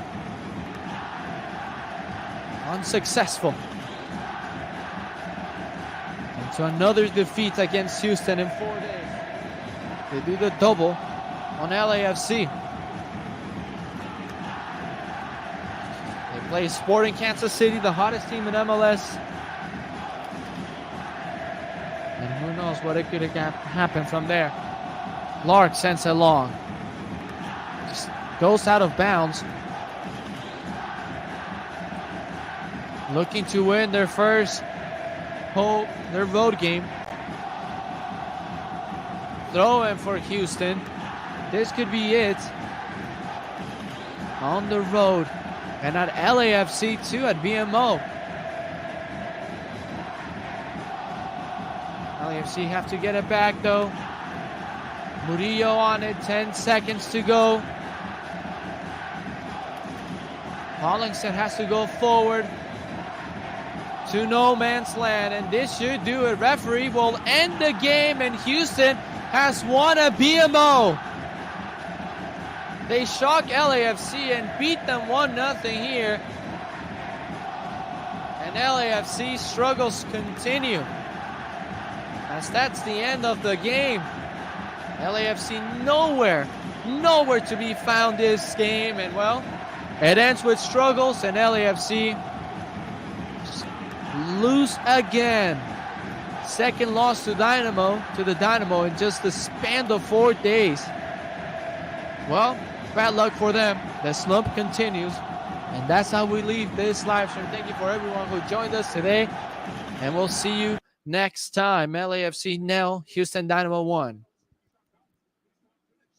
Unsuccessful. So another defeat against Houston in 4 days. They do the double on LAFC. They play Sporting Kansas City, the hottest team in MLS. And who knows what it could have happened from there. Clark sends it long. Just goes out of bounds. Looking to win their first their road game. Throw in for Houston. This could be it. On the road. And at LAFC too at BMO. LAFC have to get it back though. Murillo on it. 10 seconds to go. Hollingshead has to go forward to no man's land, and this should do it. Referee will end the game, and Houston has won a BMO. They shock LAFC and beat them 1-0 here. And LAFC struggles continue, as that's the end of the game. LAFC nowhere to be found this game. And well, it ends with struggles and LAFC lose again. Second loss to the Dynamo in just the span of 4 days. Well, bad luck for them. The slump continues. And that's how we leave this live stream. Thank you for everyone who joined us today. And we'll see you next time. LAFC 0, Houston Dynamo 1.